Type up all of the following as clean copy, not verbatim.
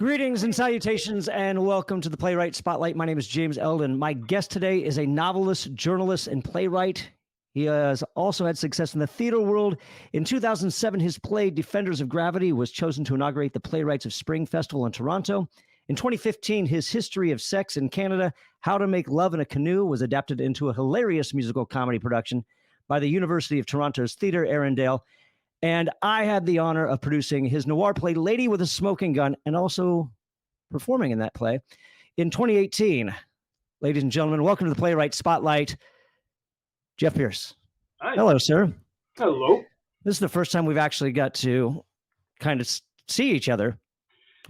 Greetings and salutations, and welcome to the Playwright Spotlight. My name is James Elden. My guest today is a novelist, journalist, and playwright. He has also had success in the theater world. In 2007, his play Defenders of Gravity was chosen to inaugurate the Playwrights of Spring Festival in Toronto. In 2015, his History of Sex in Canada, How to Make Love in a Canoe, was adapted into a hilarious musical comedy production by the University of Toronto's Theatre Arundel. And I had the honor of producing his noir play, Lady with a Smoking Gun, and also performing in that play in 2018. Ladies and gentlemen, welcome to the Playwright Spotlight. Jeff Pearce. Hi. Hello, sir. Hello. This is the first time we've actually got to kind of see each other.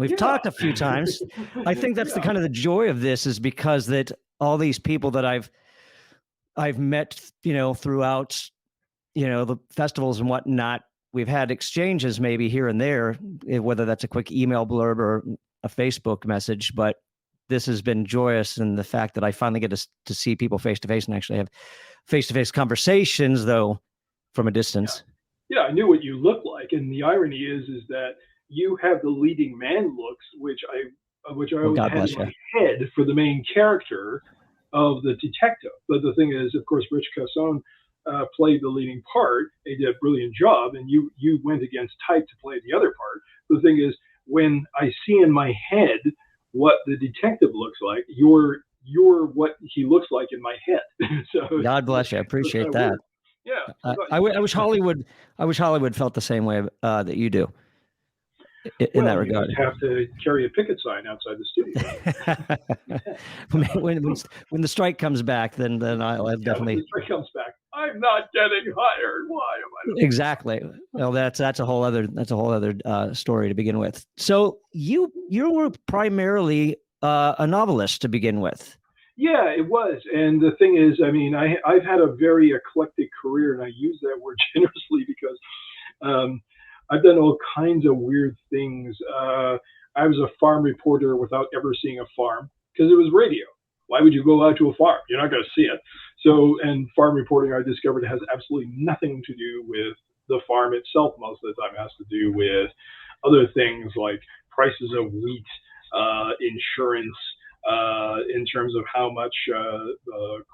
We've talked a few times. I think that's the kind of the joy of this, is because that all these people that I've met, throughout, the festivals and whatnot, we've had exchanges maybe here and there, whether that's a quick email blurb or a Facebook message, but this has been joyous in the fact that I finally get to see people face to face and actually have face-to-face conversations, though from a distance. Yeah, I knew what you looked like, and the irony is that you have the leading man looks, which I always had in my head for the main character of the detective. But the thing is, of course, Rich Casson played the leading part. He did a brilliant job, and you went against type to play the other part. The thing is, when I see in my head what the detective looks like, you're what he looks like in my head. So God bless you. I appreciate that. Weird. Yeah. I wish Hollywood felt the same way that you do in that regard. You have to carry a picket sign outside the studio. when the strike comes back, then I'll definitely. When the strike comes back, I'm not getting hired. Why am I? Exactly. Well, that's a whole other story to begin with. So you were primarily a novelist to begin with. Yeah, it was. And the thing is, I mean, I've had a very eclectic career, and I use that word generously because I've done all kinds of weird things. I was a farm reporter without ever seeing a farm because it was radio. Why would you go out to a farm? You're not going to see it. So, and farm reporting, I discovered, has absolutely nothing to do with the farm itself. Most of the time, it has to do with other things like prices of wheat, insurance, in terms of how much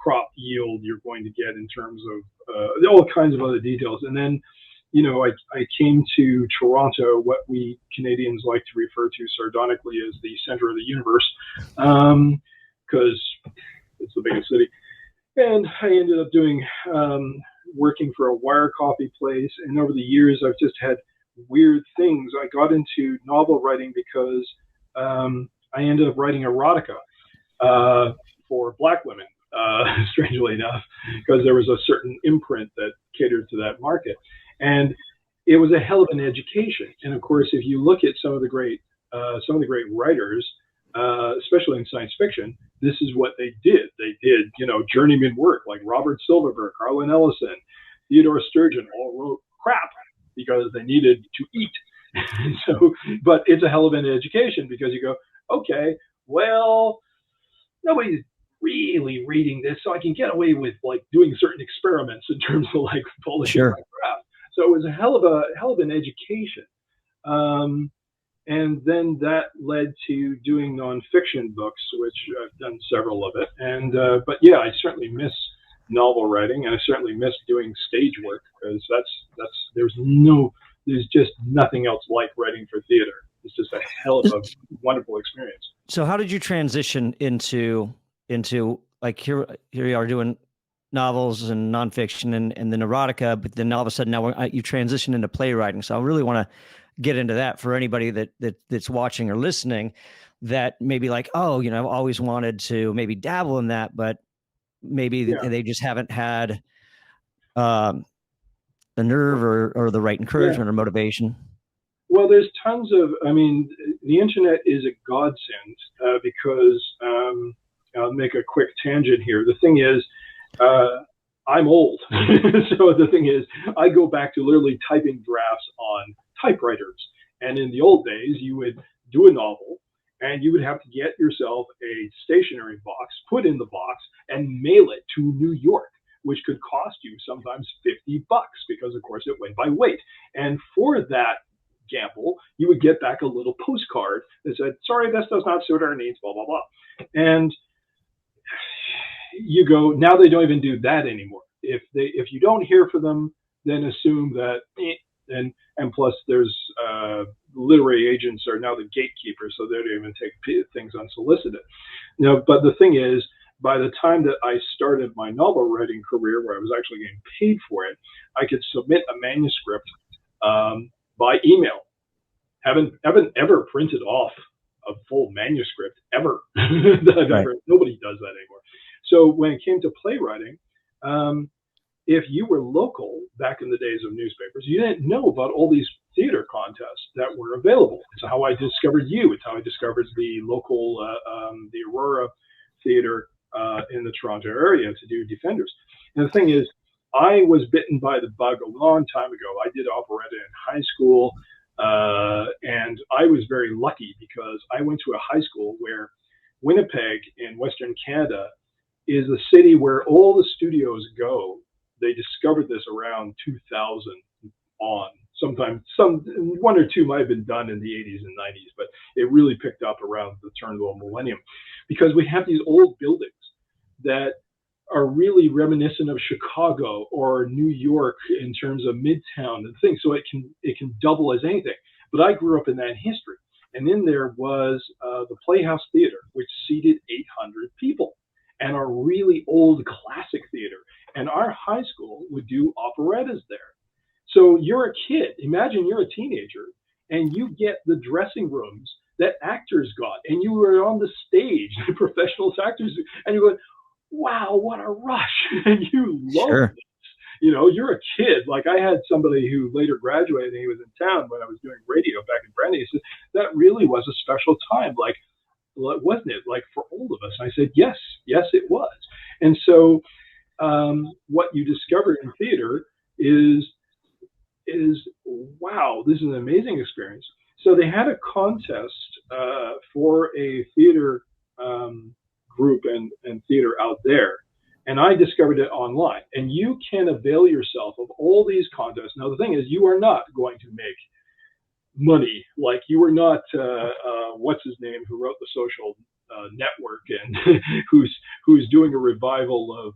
crop yield you're going to get, in terms of all kinds of other details. And then, I came to Toronto, what we Canadians like to refer to sardonically as the center of the universe, because it's the biggest city. And I ended up working for a wire copy place. And over the years, I've just had weird things. I got into novel writing because I ended up writing erotica for Black women, strangely enough, because there was a certain imprint that catered to that market. And it was a hell of an education. And of course, if you look at some of the great writers, especially in science fiction, this is what they did. They did, journeyman work like Robert Silverberg, Harlan Ellison, Theodore Sturgeon, all wrote crap because they needed to eat. So, but it's a hell of an education because you go, okay, well, nobody's really reading this, so I can get away with like doing certain experiments in terms of like polishing my craft. So it was a hell of an education. And then that led to doing nonfiction books, which I've done several of it. And but yeah, I certainly miss novel writing, and I certainly miss doing stage work because there's just nothing else like writing for theater. It's just a hell of a wonderful experience. So how did you transition into like here you are doing novels and nonfiction and then erotica, but then all of a sudden now you transition into playwriting. So I really want to get into that for anybody that's watching or listening that maybe like, oh, I've always wanted to maybe dabble in that, but maybe they just haven't had the nerve or the right encouragement or motivation. Well, there's tons of, the internet is a godsend because I'll make a quick tangent here. The thing is, I'm old. So the thing is, I go back to literally typing drafts on typewriters. And in the old days, you would do a novel and you would have to get yourself a stationery box, put in the box, and mail it to New York, which could cost you sometimes $50 because, of course, it went by weight. And for that gamble, you would get back a little postcard that said, sorry, this does not suit our needs, blah, blah, blah. And you go, now they don't even do that anymore. If you don't hear from them, then assume that, and plus there's literary agents are now the gatekeepers, so they don't even take things unsolicited. But the thing is, by the time that I started my novel writing career, where I was actually getting paid for it, I could submit a manuscript by email. Haven't ever printed off a full manuscript ever. Right. Nobody does that anymore. So when it came to playwriting, if you were local back in the days of newspapers, you didn't know about all these theater contests that were available. It's how I discovered you. It's how I discovered the local, the Aurora Theater in the Toronto area to do Defenders. And the thing is, I was bitten by the bug a long time ago. I did operetta in high school, and I was very lucky because I went to a high school where Winnipeg in Western Canada is the city where all the studios go. They discovered this around 2000 on. Sometimes one or two might have been done in the 80s and 90s, but it really picked up around the turn of the millennium because we have these old buildings that are really reminiscent of Chicago or New York in terms of Midtown and things. So it can double as anything. But I grew up in that history. And then there was the Playhouse Theater, which seated 800 people, and a really old classic theater. And our high school would do operettas there. So you're a kid. Imagine you're a teenager, and you get the dressing rooms that actors got, and you were on the stage, the professional actors, and you're going, wow, what a rush. And you love this. You know, you're a kid. Like I had somebody who later graduated and he was in town when I was doing radio back in Brandon. He said, that really was a special time. Like, wasn't it? Like for all of us. And I said, yes, it was. And so what you discover in theater is, wow, this is an amazing experience. So they had a contest for a theater group and theater out there. And I discovered it online. And you can avail yourself of all these contests. Now, the thing is, you are not going to make money. Like you are not, what's his name, who wrote The Social Network and who's doing a revival of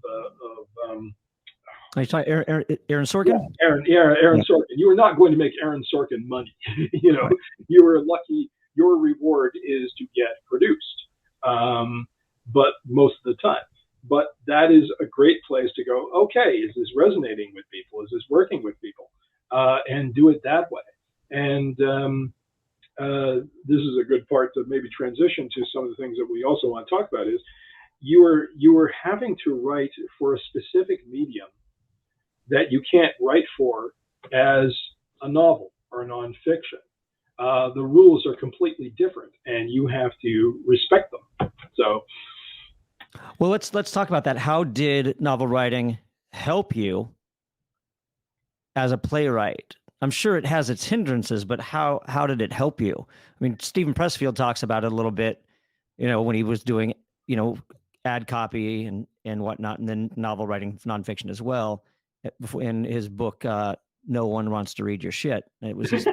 are you talking Aaron Sorkin? Yeah, Aaron Sorkin. You are not going to make Aaron Sorkin money. You know, right. You are lucky. Your reward is to get produced, but most of the time. But that is a great place to go, okay, is this resonating with people? Is this working with people? And do it that way. And this is a good part to maybe transition to some of the things that we also want to talk about is you are having to write for a specific medium that you can't write for as a novel or a nonfiction. The rules are completely different, and you have to respect them. So, well, let's talk about that. How did novel writing help you as a playwright? I'm sure it has its hindrances, but how did it help you? I mean, Stephen Pressfield talks about it a little bit, you know, when he was doing, you know, ad copy and whatnot, and then novel writing nonfiction as well. In his book, No One Wants to Read Your Shit. It was his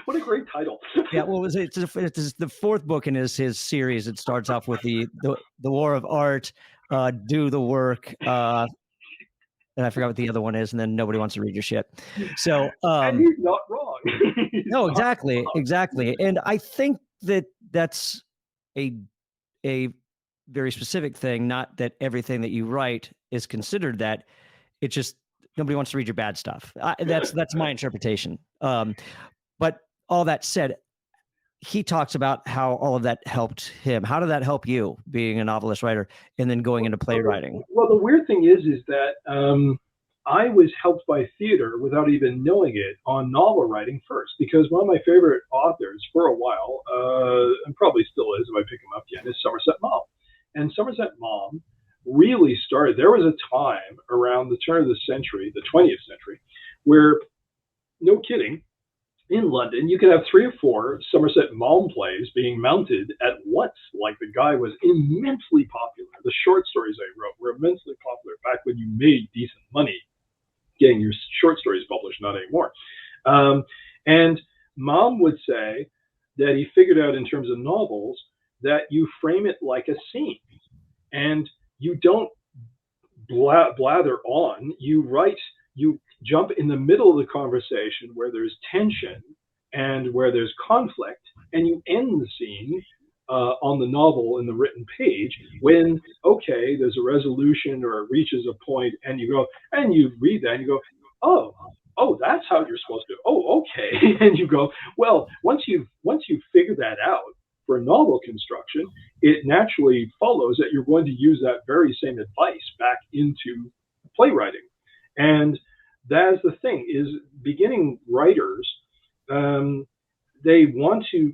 what a great title. Yeah, well, it's the fourth book in his series. It starts off with the War of Art, Do the Work, and I forgot what the other one is, and then Nobody Wants to Read Your Shit. So and he's not wrong. No, exactly. And I think that's a very specific thing, not that everything that you write is considered that. It's just nobody wants to read your bad stuff. That's my interpretation. But all that said, he talks about how all of that helped him. How did that help you, being a novelist writer and then going into playwriting? Well, the weird thing is that I was helped by theater without even knowing it on novel writing first, because one of my favorite authors for a while, and probably still is if I pick him up again, is Somerset Maugham. And Somerset Maugham really started, there was a time around the turn of the century, the 20th century, where, no kidding, in London, you could have 3 or 4 Somerset Maugham plays being mounted at once. Like the guy was immensely popular. The short stories I wrote were immensely popular back when you made decent money getting your short stories published, not anymore. And Mom would say that he figured out in terms of novels that you frame it like a scene, and you don't blather on. You write, you jump in the middle of the conversation where there's tension and where there's conflict, and you end the scene on the novel in the written page when, okay, there's a resolution or it reaches a point, and you go and you read that and you go, oh, that's how you're supposed to. Oh, okay, and you go, well, once you figure that out for novel construction, it naturally follows that you're going to use that very same advice back into playwriting. And that's the thing is beginning writers, they want to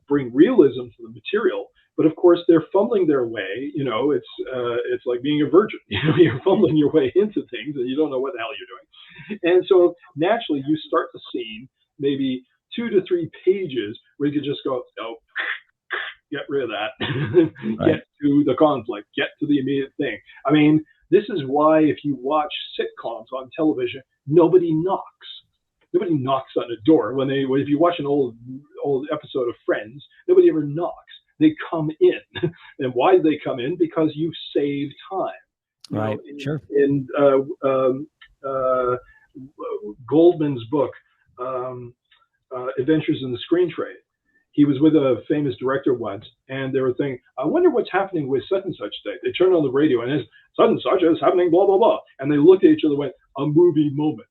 bring realism to the material, but of course they're fumbling their way. It's like being a virgin. You're fumbling your way into things and you don't know what the hell you're doing. And so naturally you start the scene maybe 2 to 3 pages where you could just go, oh, get rid of that. Right. Get to the conflict, get to the immediate thing. I mean, this is why if you watch sitcoms on television, nobody knocks. Nobody knocks on the door if you watch an old episode of Friends, nobody ever knocks. They come in. And why do they come in? Because you've saved time. Right. Sure. In Goldman's book, Adventures in the Screen Trade, he was with a famous director once, and they were thinking, I wonder what's happening with such and such thing. They turned on the radio, and it's such and such is happening, blah, blah, blah. And they looked at each other and went, a movie moment.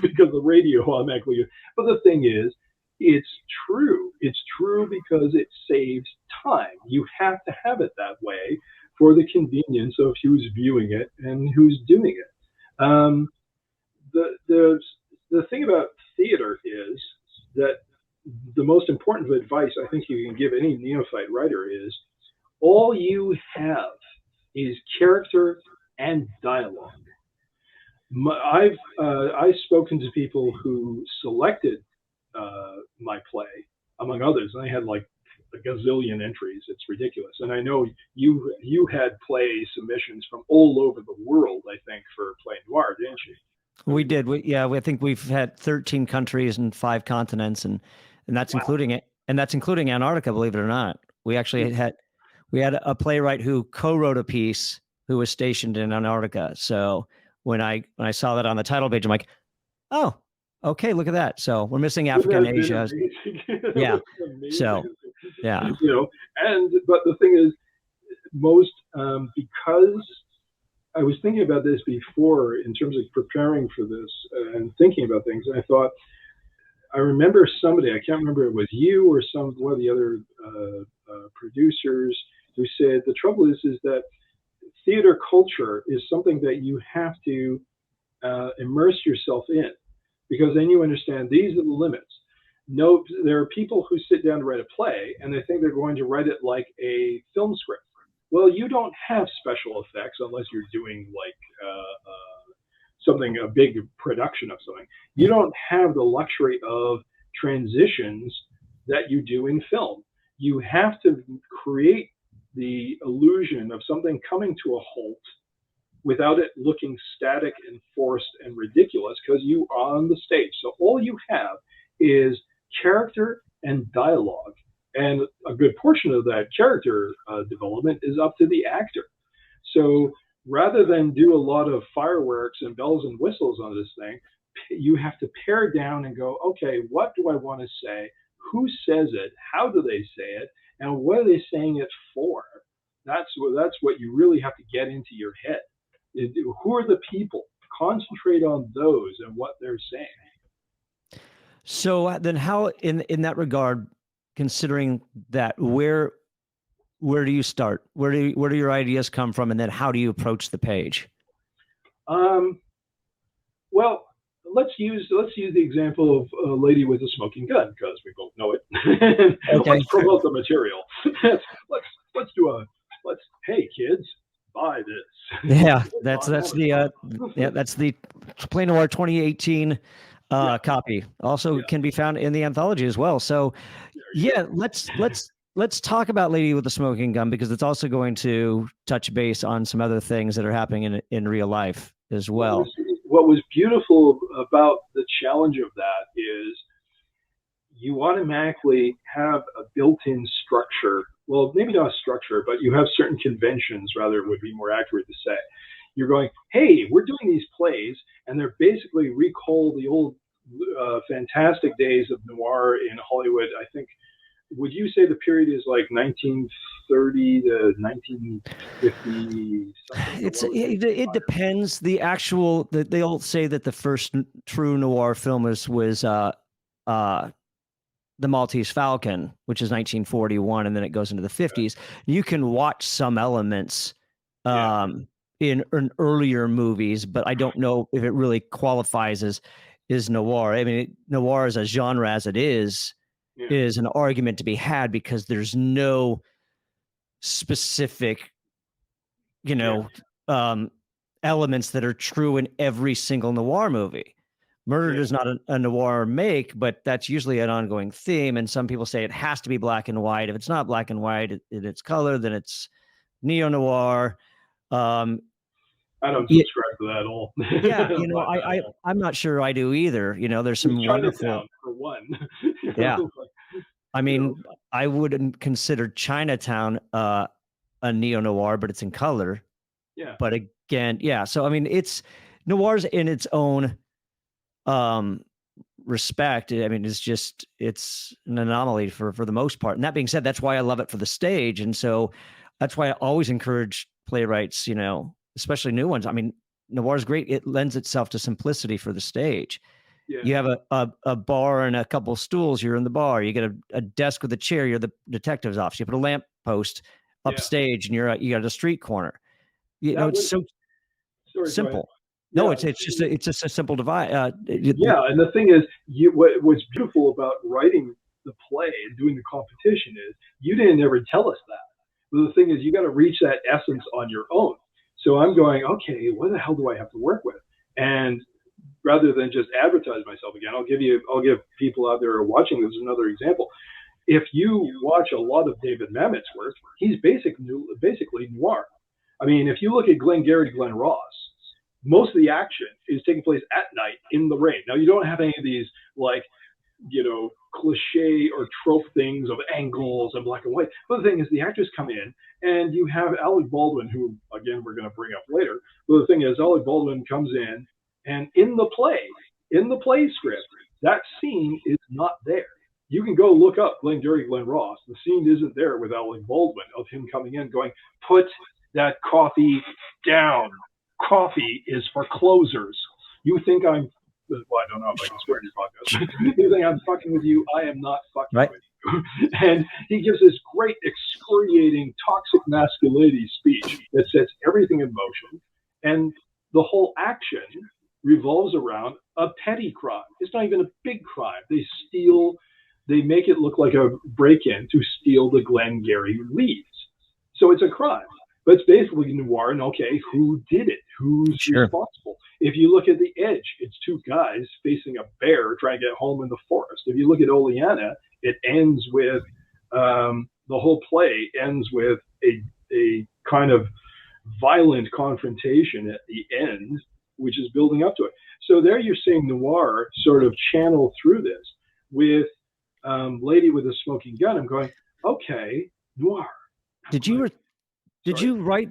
Because the radio automatically. But the thing is, it's true. It's true because it saves time. You have to have it that way for the convenience of who's viewing it and who's doing it. The thing about theater is that the most important advice I think you can give any neophyte writer is all you have is character and dialogue. I've spoken to people who selected my play, among others, and I had like a gazillion entries. It's ridiculous. And I know you had play submissions from all over the world, I think, for Play Noir, didn't you? We did. I think we've had 13 countries and 5 continents, and that's including it. And that's including Antarctica, believe it or not. We actually had a playwright who co-wrote a piece who was stationed in Antarctica. So when I saw that on the title page, I'm like, oh, okay, look at that. So we're missing Africa and Asia. Yeah. So, yeah. But the thing is, most because I was thinking about this before in terms of preparing for this and thinking about things, and I remember somebody, I can't remember if it was you or one of the other producers, who said the trouble is that theater culture is something that you have to immerse yourself in, because then you understand these are the limits. No, there are people who sit down to write a play and they think they're going to write it like a film script. Well, you don't have special effects unless you're doing like a big production of something. You don't have the luxury of transitions that you do in film. You have to create the illusion of something coming to a halt without it looking static and forced and ridiculous, because you are on the stage. So all you have is character and dialogue. And a good portion of that character development is up to the actor. So rather than do a lot of fireworks and bells and whistles on this thing, you have to pare down and go, okay, what do I want to say? Who says it? How do they say it? And what are they saying it for? That's what you really have to get into your head. Who are the people? Concentrate on those and what they're saying. So then how, in that regard, considering that, where do you start? Where do your ideas come from? And then how do you approach the page? Well, let's use the example of a lady with a smoking gun, because we both know it. Okay. Let's promote the material. let's hey kids, buy this. Yeah, that's the Play Noir 2018 copy. Also can be found in the anthology as well. So let's talk about Lady with the Smoking Gun, because it's also going to touch base on some other things that are happening in real life as well. What was beautiful about the challenge of that is you automatically have a built-in structure. Well, maybe not a structure, but you have certain conventions, rather, would be more accurate to say. You're going, hey, we're doing these plays, and they're basically recall the old fantastic days of noir in Hollywood. I think, would you say the period is like 1930 to 1950 something? It depends. They'll say that the first true noir film was The Maltese Falcon, which is 1941, and then it goes into the 50s. You can watch some elements in earlier movies, but I don't know if it really qualifies as noir. I mean, noir as a genre as it is an argument to be had because there's no specific, elements that are true in every single noir movie. Murder is not a noir make, but that's usually an ongoing theme. And some people say it has to be black and white. If it's not black and white in its color, then it's neo-noir. I don't subscribe to that at all. Yeah, I'm not sure I do either. There's some wonderful for one. Yeah. I mean, I wouldn't consider Chinatown a neo-noir, but it's in color. Yeah. But again, yeah. So I mean, it's noir's in its own respect. I mean, it's an anomaly for the most part. And that being said, that's why I love it for the stage. And so that's why I always encourage playwrights, especially new ones. I mean, noir is great. It lends itself to simplicity for the stage. Yeah. You have a bar and a couple of stools, you're in the bar. You get a desk with a chair, you're the detective's office. You put a lamp post upstage and you got a street corner. It's so simple. No, it's just a simple divide. And the thing is, what's beautiful about writing the play and doing the competition is you didn't ever tell us that. But the thing is, you got to reach that essence on your own. So I'm going, okay, what the hell do I have to work with? And rather than just advertise myself again, I'll give people out there who are watching this another example. If you watch a lot of David Mamet's work, he's basically noir. I mean, if you look at Glengarry Glen Ross, most of the action is taking place at night in the rain. Now, you don't have any of these cliche or trope things of angles and black and white. But the thing is, the actors come in, and you have Alec Baldwin, who, again, we're going to bring up later. But the thing is, Alec Baldwin comes in, and in the play script, that scene is not there. You can go look up Glengarry Glen Ross. The scene isn't there with Alec Baldwin of him coming in going, put that coffee down. Coffee is for closers. You think I'm, well, I don't know if I can swear in your podcast. You think I'm fucking with you? I am not fucking with you. And he gives this great excoriating toxic masculinity speech that sets everything in motion. And the whole action revolves around a petty crime. It's not even a big crime. They make it look like a break-in to steal the Glengarry leaves. So it's a crime. But it's basically noir, and okay, who did it? Who's responsible? If you look at The Edge, it's two guys facing a bear trying to get home in the forest. If you look at Oleana, it ends with, the whole play ends with a kind of violent confrontation at the end, which is building up to it. So there you're seeing noir sort of channel through this. With Lady with a Smoking Gun, I'm going, okay, noir. Did you write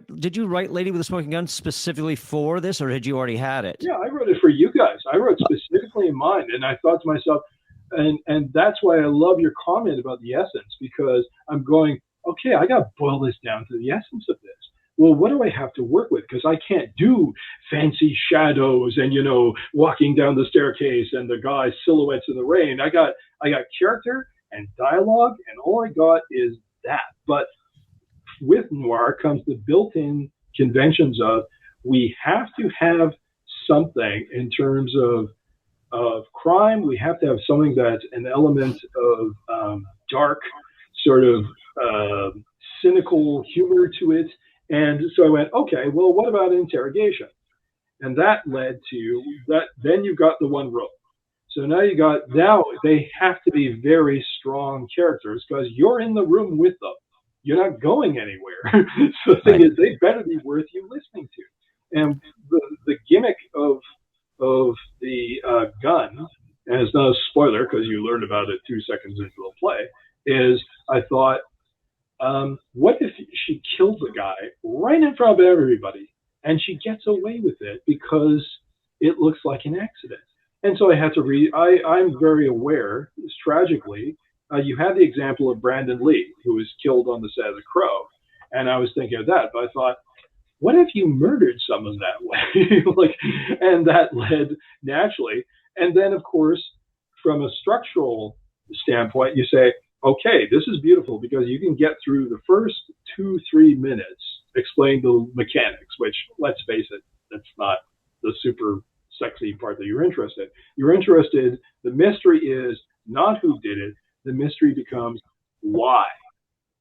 Lady with a Smoking Gun specifically for this, or had you already had it? Yeah, I wrote it for you guys. I wrote specifically in mind, and I thought to myself, and that's why I love your comment about the essence, because I'm going, okay, I got to boil this down to the essence of this. Well, what do I have to work with? Because I can't do fancy shadows and, walking down the staircase and the guy's silhouettes in the rain. I got character and dialogue, and all I got is that. But with noir comes the built-in conventions of we have to have something in terms of crime. We have to have something that's an element of dark, sort of cynical humor to it. And so I went, okay, well, what about interrogation? And that led to that. Then you've got the one rope. So now they have to be very strong characters because you're in the room with them. You're not going anywhere. So the thing is, they better be worth you listening to. And the gimmick of the gun and it's not a spoiler because you learned about it 2 seconds into the play, is I thought, what if she kills a guy right in front of everybody and she gets away with it because it looks like an accident? And so I had to read. I'm very aware, tragically, you had the example of Brandon Lee, who was killed on the set of The Crow. And I was thinking of that, but I thought, what if you murdered someone that way? And that led naturally. And then, of course, from a structural standpoint, you say, okay, this is beautiful because you can get through the first 2-3 minutes explaining the mechanics, which, let's face it, that's not the super sexy part that you're interested in. You're interested, the mystery is not who did it, the mystery becomes why.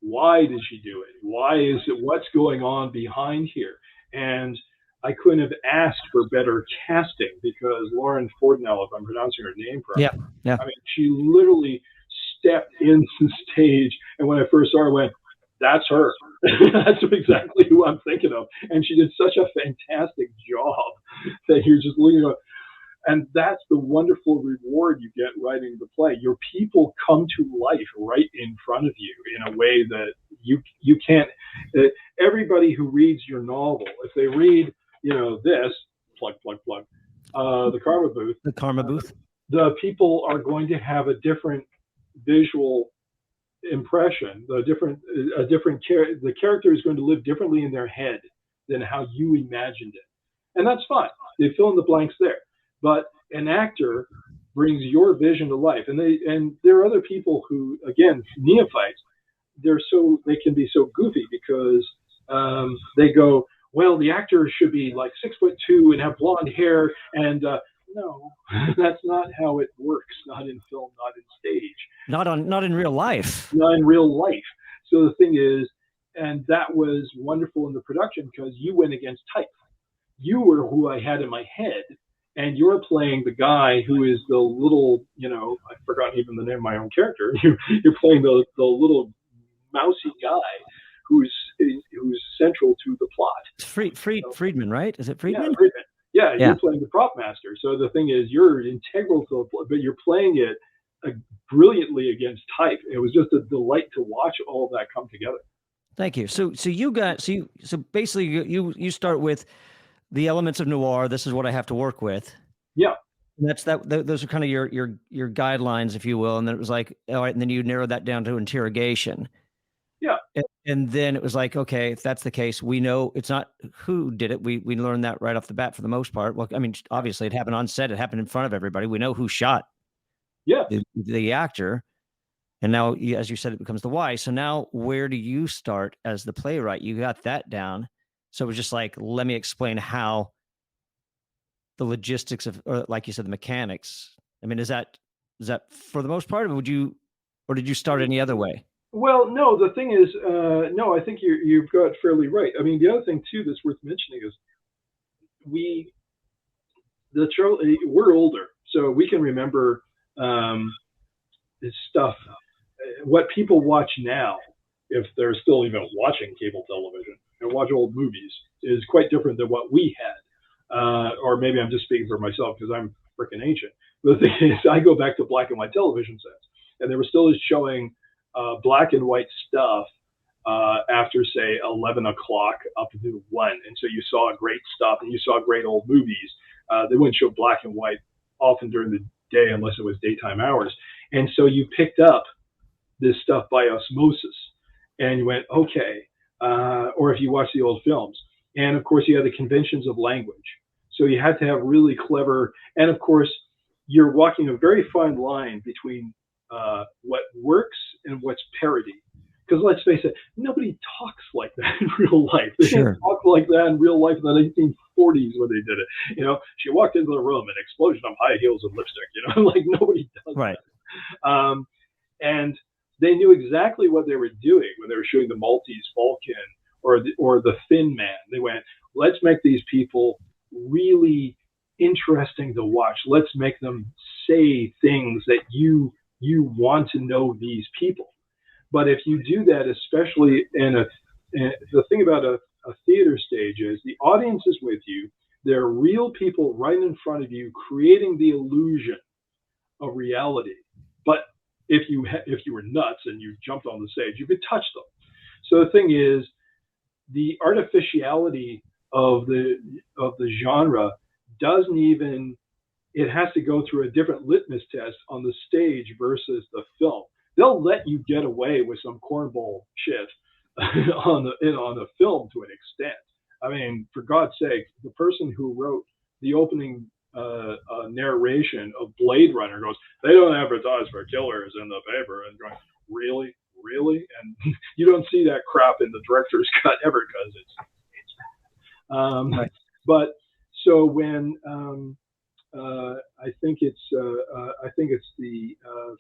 Why did she do it? Why is it? What's going on behind here? And I couldn't have asked for better casting because Lauren Fordnell, if I'm pronouncing her name correctly, yeah. I mean, she literally stepped into the stage, and when I first saw her, I went, that's her. That's exactly who I'm thinking of. And she did such a fantastic job that you're just looking at. And that's the wonderful reward you get writing the play. Your people come to life right in front of you in a way that you can't. Everybody who reads your novel, if they read, this, the Karma Booth, the people are going to have a different visual impression. The character is going to live differently in their head than how you imagined it, and that's fine. They fill in the blanks there. But an actor brings your vision to life, and there are other people who, again, neophytes. They can be so goofy because they go, well, the actor should be like 6'2" and have blonde hair, and no, that's not how it works. Not in film, not in stage, not in real life. Not in real life. So the thing is, and that was wonderful in the production because you went against type. You were who I had in my head. And you're playing the guy who is the little, I've forgotten even the name of my own character. You're playing the little mousy guy who's central to the plot. Friedman, right? Is it Friedman? Yeah, Friedman. Yeah, you're playing the prop master. So the thing is, you're integral to the plot, but you're playing it brilliantly against type. It was just a delight to watch all of that come together. Thank you. So basically you start with the elements of noir. This is what I have to work with. Yeah. And those are kind of your guidelines, if you will. And then it was like, all right. And then you narrowed that down to interrogation. Yeah. And then it was like, okay, if that's the case, we know it's not who did it. We learned that right off the bat for the most part. Well, I mean, obviously it happened on set. It happened in front of everybody. We know who shot the actor. And now, as you said, it becomes the why. So now where do you start as the playwright? You got that down. So it was just like, let me explain how the logistics of, or like you said, the mechanics. I mean, is that for the most part, or did you start any other way? Well, no, the thing is, no, I think you've got it fairly right. I mean, the other thing too that's worth mentioning is we're older, so we can remember this stuff. What people watch now, if they're still even watching cable television and watch old movies, is quite different than what we had. Or maybe I'm just speaking for myself because I'm freaking ancient. But the thing is, I go back to black and white television sets, and they were still showing black and white stuff after, say, 11 o'clock up to 1. And so you saw great stuff, and you saw great old movies. They wouldn't show black and white often during the day unless it was daytime hours. And so you picked up this stuff by osmosis, and you went, okay. Or if you watch the old films. And of course, you had the conventions of language. So you had to have really clever, and of course, you're walking a very fine line between what works and what's parody. Because let's face it, nobody talks like that in real life. They didn't talk like that in real life in the 1940s when they did it. She walked into the room, an explosion of high heels and lipstick. Like nobody does that. And they knew exactly what they were doing when they were shooting the Maltese Falcon or the Thin Man. They went, let's make these people really interesting to watch. Let's make them say things that you want to know these people. But if you do that, especially the thing about a theater stage is the audience is with you. There are real people right in front of you creating the illusion of reality. But if you were nuts and you jumped on the stage, you could touch them. So the thing is, the artificiality of the genre doesn't even, it has to go through a different litmus test on the stage versus the film. They'll let you get away with some cornball shit on the film to an extent. I mean, for God's sake, the person who wrote the opening narration of Blade Runner goes, "They don't advertise for killers in the paper," and going, "Really, really?" And you don't see that crap in the director's cut ever because it's bad. Right. But so when I think it's the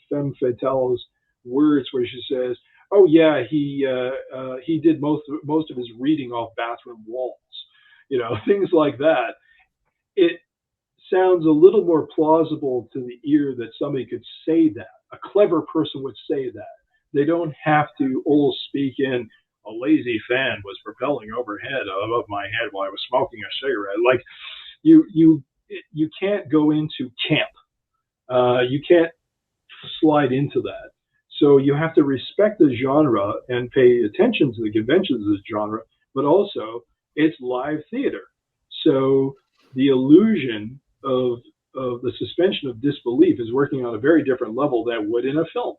femme fatale's words where she says, "Oh yeah, he did most of his reading off bathroom walls," things like that. It sounds a little more plausible to the ear that somebody could say that. A clever person would say that. They don't have to all speak in, "A lazy fan was propelling overhead above my head while I was smoking a cigarette." Like you can't go into camp. You can't slide into that. So you have to respect the genre and pay attention to the conventions of the genre, but also it's live theater. So the illusion of the suspension of disbelief is working on a very different level than it would in a film.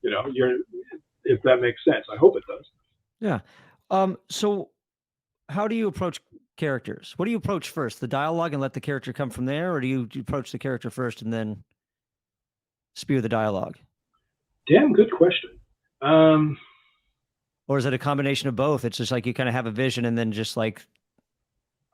If that makes sense. I hope it does. Yeah. So how do you approach characters? What do you approach first? The dialogue and let the character come from there? Or do you approach the character first and then spew the dialogue? Damn good question. Or is it a combination of both? It's just like you kind of have a vision and then just like...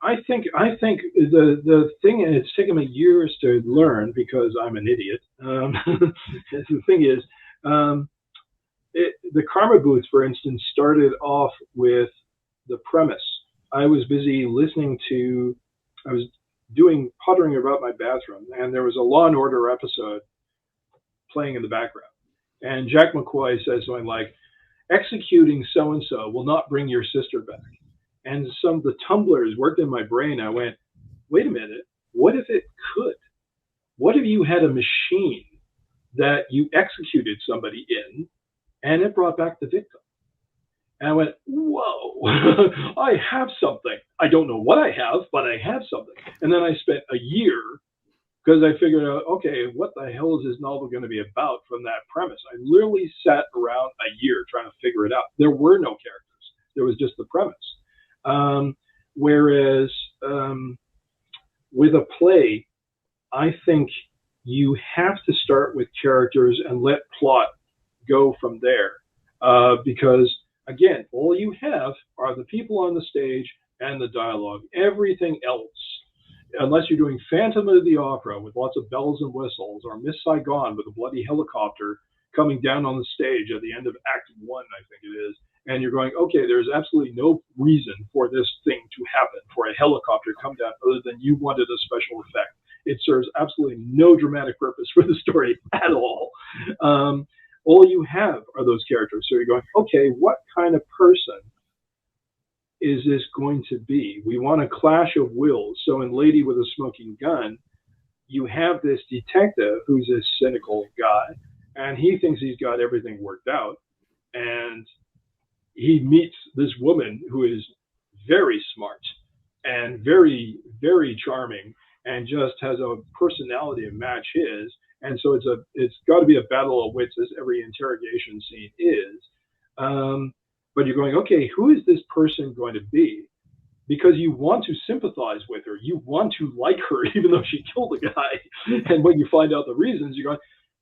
I think the thing, and it's taken me years to learn because I'm an idiot. The thing is, the Karma Booth, for instance, started off with the premise. I was busy I was pottering about my bathroom, and there was a Law and Order episode playing in the background. And Jack McCoy says something like, "Executing so-and-so will not bring your sister back." And some of the tumblers worked in my brain. I went, wait a minute, what if it could? What if you had a machine that you executed somebody in and it brought back the victim? And I went, whoa, I have something. I don't know what I have, but I have something. And then I spent a year because I figured out, okay, what the hell is this novel going to be about from that premise? I literally sat around a year trying to figure it out. There were no characters. There was just the premise. Whereas with a play, I think you have to start with characters and let plot go from there. Because, again, all you have are the people on the stage and the dialogue. Everything else, unless you're doing Phantom of the Opera with lots of bells and whistles, or Miss Saigon with a bloody helicopter coming down on the stage at the end of Act 1, I think it is, and you're going, okay, there's absolutely no reason for this thing to happen, for a helicopter to come down, other than you wanted a special effect. It serves absolutely no dramatic purpose for the story at all. All you have are those characters. So you're going, okay, what kind of person is this going to be? We want a clash of wills. So in Lady with a Smoking Gun, you have this detective who's a cynical guy, and he thinks he's got everything worked out. And he meets this woman who is very smart and very, very charming and just has a personality to match his. And so it's got to be a battle of wits, as every interrogation scene is. But you're going, okay, who is this person going to be? Because you want to sympathize with her. You want to like her, even though she killed a guy. And when you find out the reasons, you're going,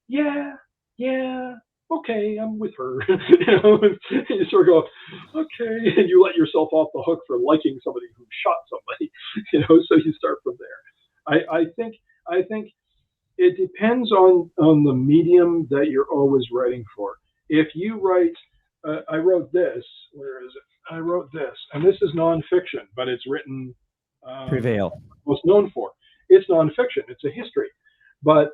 yeah, okay, I'm with her. You sort of go, okay, and you let yourself off the hook for liking somebody who shot somebody. So you start from there. I think it depends on the medium that you're always writing for. If you write, I wrote this. Where is it? I wrote this, and this is nonfiction, but it's written. Prevail. What's known for? It's nonfiction. It's a history, but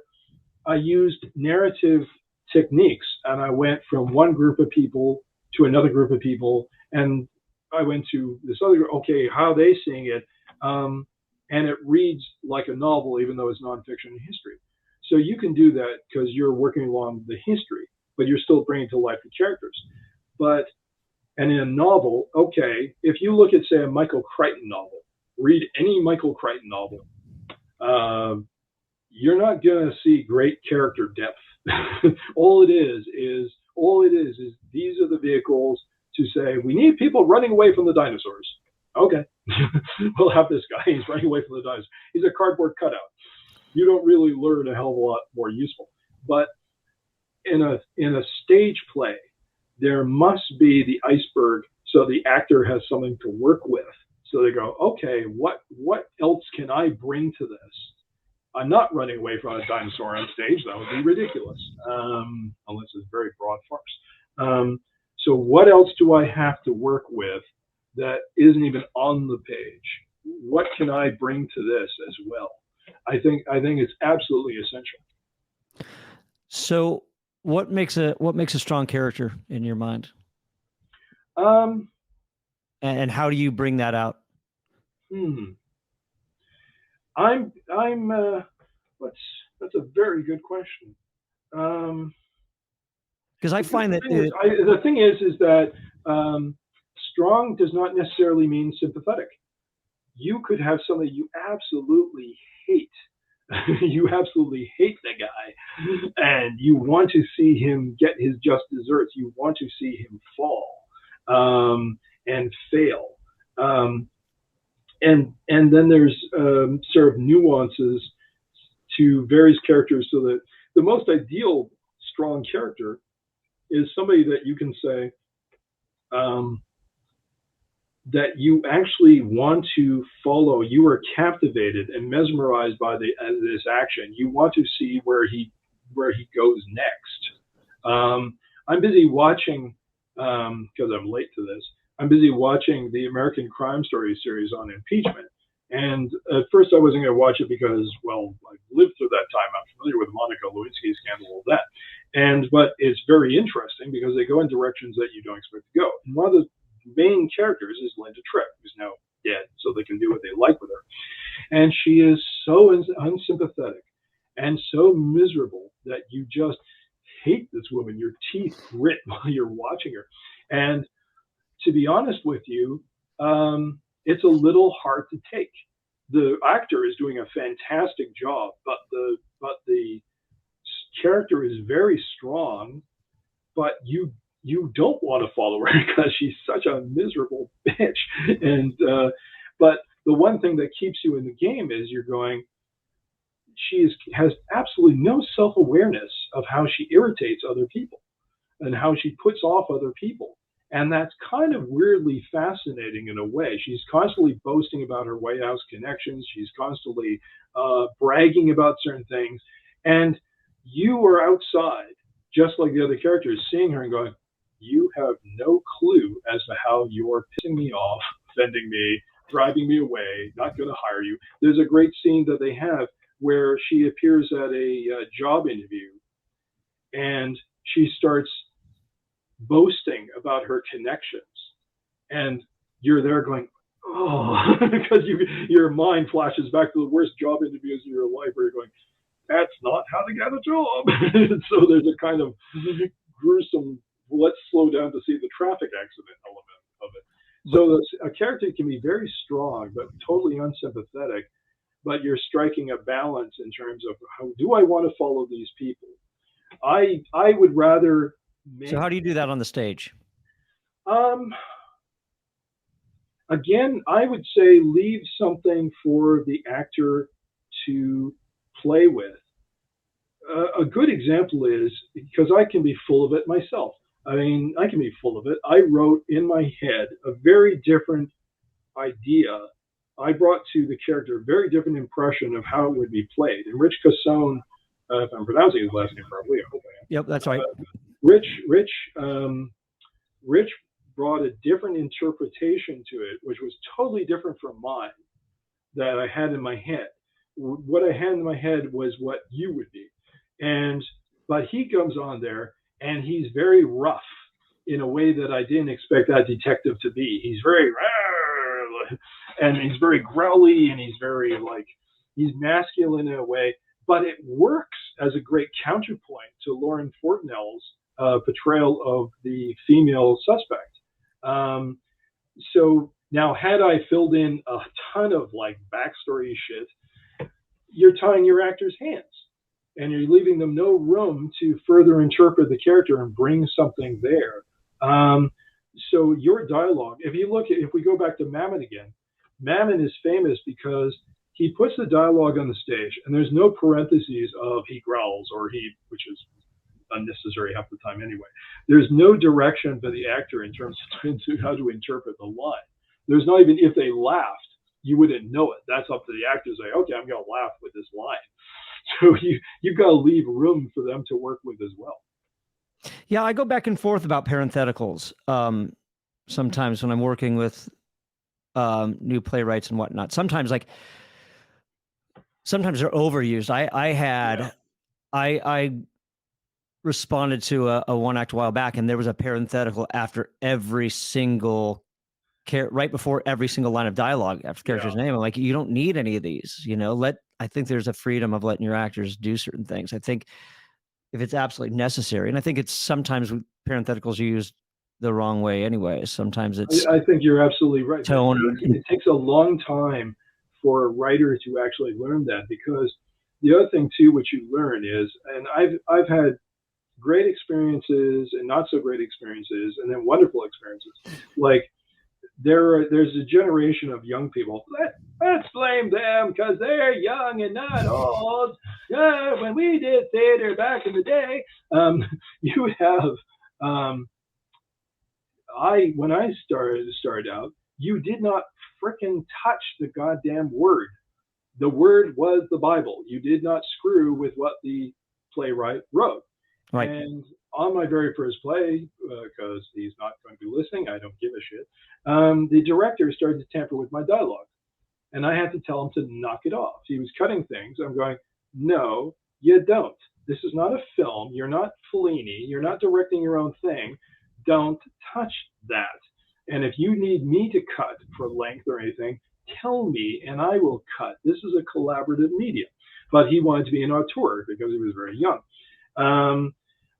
I used narrative techniques, and I went from one group of people to another group of people, and I went to this other group. Okay, how are they seeing it? And it reads like a novel, even though it's nonfiction and history. So you can do that because you're working along the history, but you're still bringing to life the characters. And in a novel, okay, if you look at, say, a Michael Crichton novel, read any Michael Crichton novel, you're not going to see great character depth. all it is these are the vehicles to say, we need people running away from the dinosaurs. Okay, we'll have this guy. He's running away from the dinosaurs. He's a cardboard cutout. You don't really learn a hell of a lot more useful. But in a stage play, there must be the iceberg, so the actor has something to work with. So they go, okay, what else can I bring to this? I'm not running away from a dinosaur on stage. That would be ridiculous, unless it's very broad farce. So what else do I have to work with that isn't even on the page? What can I bring to this as well? I think it's absolutely essential. So what makes a strong character in your mind? And how do you bring that out? That's a very good question. Because I find that the thing is that strong does not necessarily mean sympathetic. You could have somebody you absolutely hate. You absolutely hate the guy, and you want to see him get his just desserts. You want to see him fall and fail. And then there's sort of nuances to various characters, so that the most ideal strong character is somebody that you can say that you actually want to follow. You are captivated and mesmerized by this action. You want to see where he goes next. I'm busy watching, because I'm late to this, I'm busy watching the American Crime Story series on impeachment. And at first I wasn't going to watch it because, well, I lived through that time. I'm familiar with Monica Lewinsky's scandal, all that. But it's very interesting because they go in directions that you don't expect to go. And one of the main characters is Linda Tripp, who's now dead, so they can do what they like with her. And she is so unsympathetic and so miserable that you just hate this woman. Your teeth grit while you're watching her. And to be honest with you, it's a little hard to take. The actor is doing a fantastic job, but the character is very strong, but you don't want to follow her because she's such a miserable bitch. And but the one thing that keeps you in the game is you're going, has absolutely no self-awareness of how she irritates other people and how she puts off other people. And that's kind of weirdly fascinating in a way. She's constantly boasting about her White House connections. She's constantly bragging about certain things. And you are outside, just like the other characters, seeing her and going, you have no clue as to how you're pissing me off, offending me, driving me away, not going to hire you. There's a great scene that they have where she appears at a job interview and she starts boasting about her connections, and you're there going, oh, because your mind flashes back to the worst job interviews in your life where you're going, that's not how to get a job. So there's a kind of gruesome, let's slow down to see the traffic accident element of it. So a character can be very strong but totally unsympathetic, but you're striking a balance in terms of, how do I want to follow these people? I would rather. So how do you do that on the stage? Again, I would say leave something for the actor to play with. A good example is, because I can be full of it myself. I mean, I can be full of it. I wrote in my head a very different idea. I brought to the character a very different impression of how it would be played. And Rich Cassone, if I'm pronouncing his last name properly, I hope I am. Yep, that's right. Rich brought a different interpretation to it, which was totally different from mine that I had in my head. What I had in my head was what you would be. But he comes on there and he's very rough in a way that I didn't expect that detective to be. He's very, and he's very growly, and he's very he's masculine in a way, but it works as a great counterpoint to Lauren Fortnell's portrayal of the female suspect. So now, had I filled in a ton of like backstory shit, you're tying your actors' hands and you're leaving them no room to further interpret the character and bring something there. So your dialogue, if we go back to Mammon again, Mammon is famous because he puts the dialogue on the stage and there's no parentheses of he growls or which is unnecessary half the time anyway. There's no direction for the actor in terms of how to interpret the line. There's not even, if they laughed, you wouldn't know it. That's up to the actor to say, okay, I'm going to laugh with this line. So you've got to leave room for them to work with as well. Yeah, I go back and forth about parentheticals sometimes when I'm working with new playwrights and whatnot. Sometimes they're overused. I responded to a one act a while back, and there was a parenthetical after every single right before every single line of dialogue after the character's name. I'm like, you don't need any of these, I think there's a freedom of letting your actors do certain things. I think if it's absolutely necessary, and I think it's sometimes with parentheticals used the wrong way anyway. Sometimes it's, I think you're absolutely right. Tone. It takes a long time for a writer to actually learn that, because the other thing too, which you learn is, and I've had great experiences and not so great experiences, and then wonderful experiences. Like there's a generation of young people. Let's blame them because they're young and not old. When we did theater back in the day, you have. When I started out, you did not frickin' touch the goddamn word. The word was the Bible. You did not screw with what the playwright wrote. Right. And on my very first play, because he's not going to be listening, I don't give a shit, the director started to tamper with my dialogue. And I had to tell him to knock it off. He was cutting things. I'm going, no, you don't. This is not a film. You're not Fellini. You're not directing your own thing. Don't touch that. And if you need me to cut for length or anything, tell me and I will cut. This is a collaborative medium. But he wanted to be an auteur because he was very young.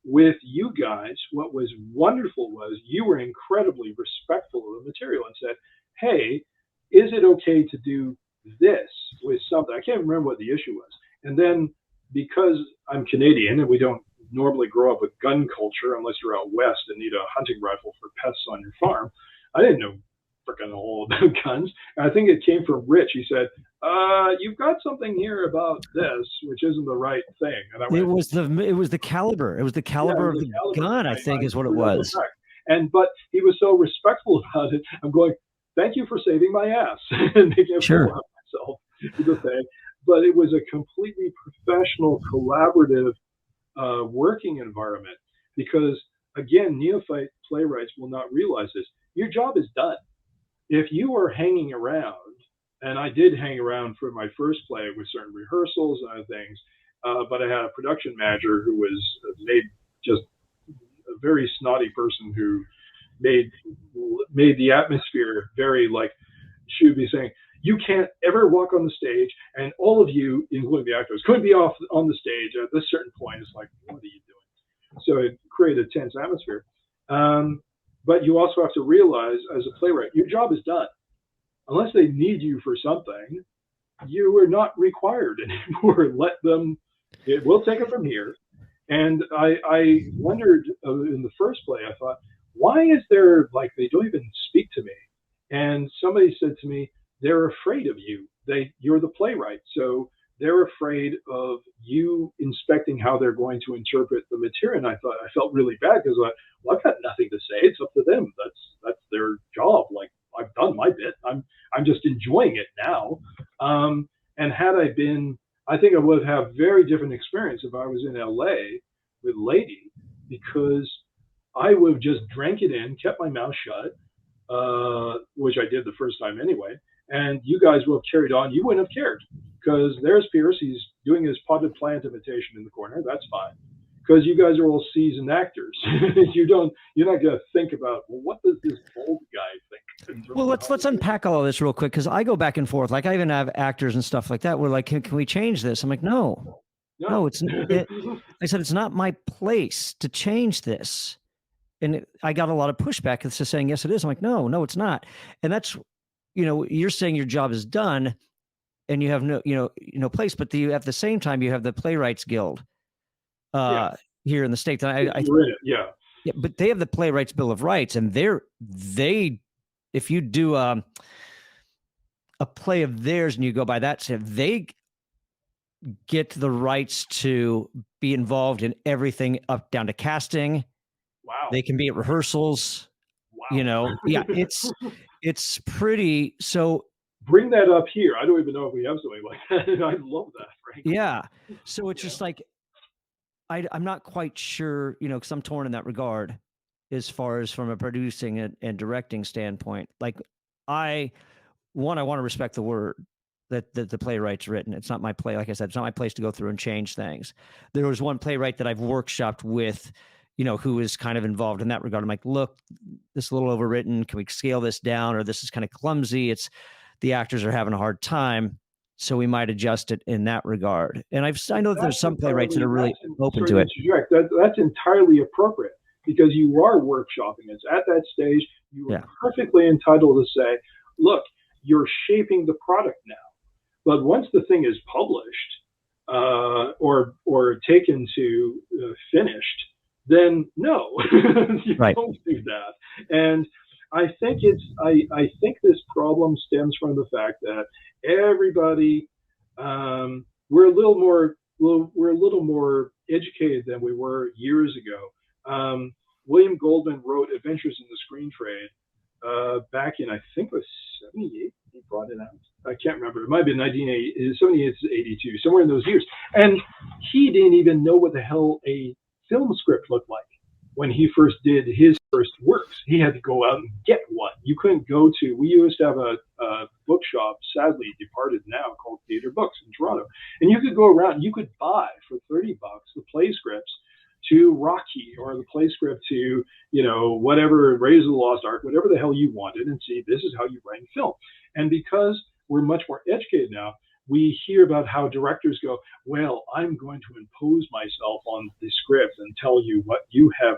With you guys, what was wonderful was you were incredibly respectful of the material and said, hey, is it okay to do this with something? I can't remember what the issue was. And then because I'm Canadian and we don't normally grow up with gun culture unless you're out west and need a hunting rifle for pests on your farm, I didn't know freaking all about guns. And I think it came from Rich. He said, you've got something here about this, which isn't the right thing. And I went, it was the caliber. It was the caliber of the gun, I think is what it was. But he was so respectful about it. I'm going, thank you for saving my ass and making a fool out of myself. But it was a completely professional, collaborative working environment, because again, neophyte playwrights will not realize this. Your job is done. If you are hanging around, and I did hang around for my first play with certain rehearsals and other things, but I had a production manager who was just a very snotty person who made the atmosphere very like, she would be saying, you can't ever walk on the stage, and all of you, including the actors, couldn't be off on the stage at this certain point. It's like, what are you doing? So it created a tense atmosphere. But you also have to realize, as a playwright, your job is done. Unless they need you for something, you are not required anymore. Let them. We'll take it from here. And I wondered in the first play, I thought, why is there, like, they don't even speak to me? And somebody said to me, they're afraid of you. You're the playwright. So they're afraid of you inspecting how they're going to interpret the material. And I felt really bad because I've got nothing to say. It's up to them. That's their job. Like, I've done my bit. I'm just enjoying it now. And had I been, I think I would have very different experience if I was in LA with Lady, because I would have just drank it in, kept my mouth shut, which I did the first time anyway. And you guys would have carried on. You wouldn't have cared, because there's Pearce. He's doing his potted plant imitation in the corner. That's fine, because you guys are all seasoned actors. You're not going to think about, well, what does this old guy think? Well, let's unpack all of this real quick, because I go back and forth. Like, I even have actors and stuff like that. We're like, can we change this? I'm like, no, no, it's it, I said, it's not my place to change this. And I got a lot of pushback. It's just saying, yes, it is. I'm like, no, it's not. And that's, you're saying your job is done and you have no place, but at the same time, you have the Playwrights Guild here in the States. You're in it, yeah. Yeah, but they have the Playwrights Bill of Rights, and if you do a play of theirs and you go by that, they get the rights to be involved in everything up down to casting. Wow. They can be at rehearsals. Wow. Yeah, it's pretty. So bring that up here. I don't even know if we have something like that. I love that, frankly. Yeah. So it's just like, I'm not quite sure, because I'm torn in that regard as far as from a producing and directing standpoint. Like I want to respect the word that the playwright's written. It's not my play. Like I said, it's not my place to go through and change things. There was one playwright that I've workshopped with, who is kind of involved in that regard. I'm like, look, this is a little overwritten. Can we scale this down? Or this is kind of clumsy. The actors are having a hard time. So we might adjust it in that regard. And I know that there's some playwrights that are really open to it. That's entirely appropriate because you are workshopping it. At that stage, you are perfectly entitled to say, look, you're shaping the product now. But once the thing is published or taken to finished, then no, you don't do that. And I think I think this problem stems from the fact that everybody we're a little more educated than we were years ago. William Goldman wrote Adventures in the Screen Trade back in, I think it was 78. He brought it out. I can't remember. It might have been 78 to 82, somewhere in those years. And he didn't even know what the hell a film script looked like when he first did his first works. He had to go out and get one. You couldn't go to, we used to have a bookshop, sadly departed now, called Theater Books in Toronto. And you could go around, you could buy for $30 the play scripts to Rocky or the play script to, whatever, Raiders of the Lost Ark, whatever the hell you wanted, and see, this is how you write film. And because we're much more educated now, we hear about how directors go, well, I'm going to impose myself on the script and tell you what you have.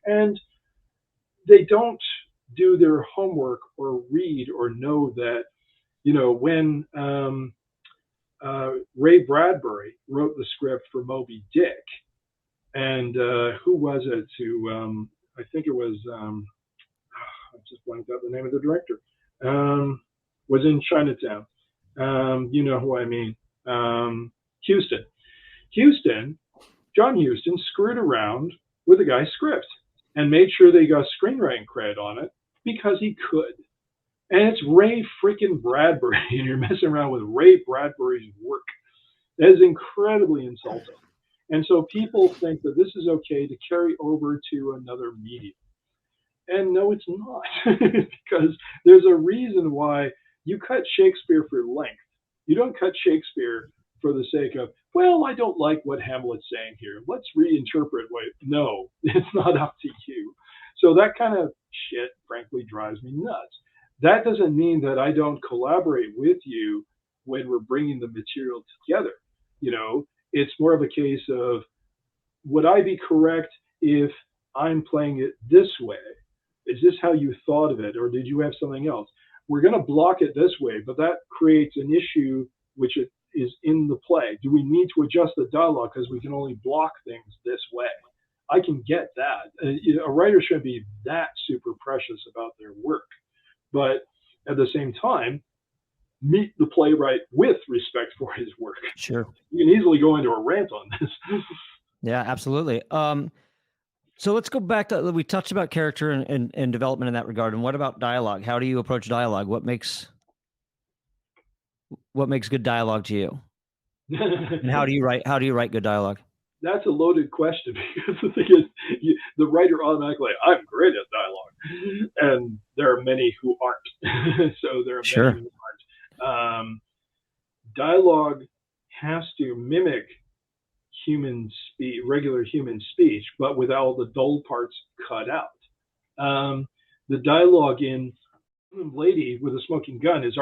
And they don't do their homework or read or know that, when Ray Bradbury wrote the script for Moby Dick, and who was it who, I think it was, I just blanked out the name of the director, was in Chinatown. You know who I mean. John Huston screwed around with the guy's script and made sure they got screenwriting credit on it because he could. And it's Ray freaking Bradbury, and you're messing around with Ray Bradbury's work. That is incredibly insulting. And so people think that this is okay to carry over to another medium. And no, it's not. Because there's a reason why you cut Shakespeare for length. You don't cut Shakespeare for the sake of, well, I don't like what Hamlet's saying here. Let's reinterpret what. No, it's not up to you. So that kind of shit, frankly, drives me nuts. That doesn't mean that I don't collaborate with you when we're bringing the material together. It's more of a case of, would I be correct if I'm playing it this way? Is this how you thought of it, or did you have something else? We're going to block it this way, but that creates an issue which is in the play. Do we need to adjust the dialogue because we can only block things this way? I can get that. A writer shouldn't be that super precious about their work. But at the same time, meet the playwright with respect for his work. Sure. You can easily go into a rant on this. Yeah, absolutely. So let's go back to, we touched about character and development in that regard. And what about dialogue? How do you approach dialogue? What makes good dialogue to you? And how do you write good dialogue? That's a loaded question because the thing is, the writer automatically, I'm great at dialogue. And there are many who aren't. So there are many who aren't. Dialogue has to mimic human speech, regular human speech, but with all the dull parts cut out. The dialogue in Lady with a Smoking Gun is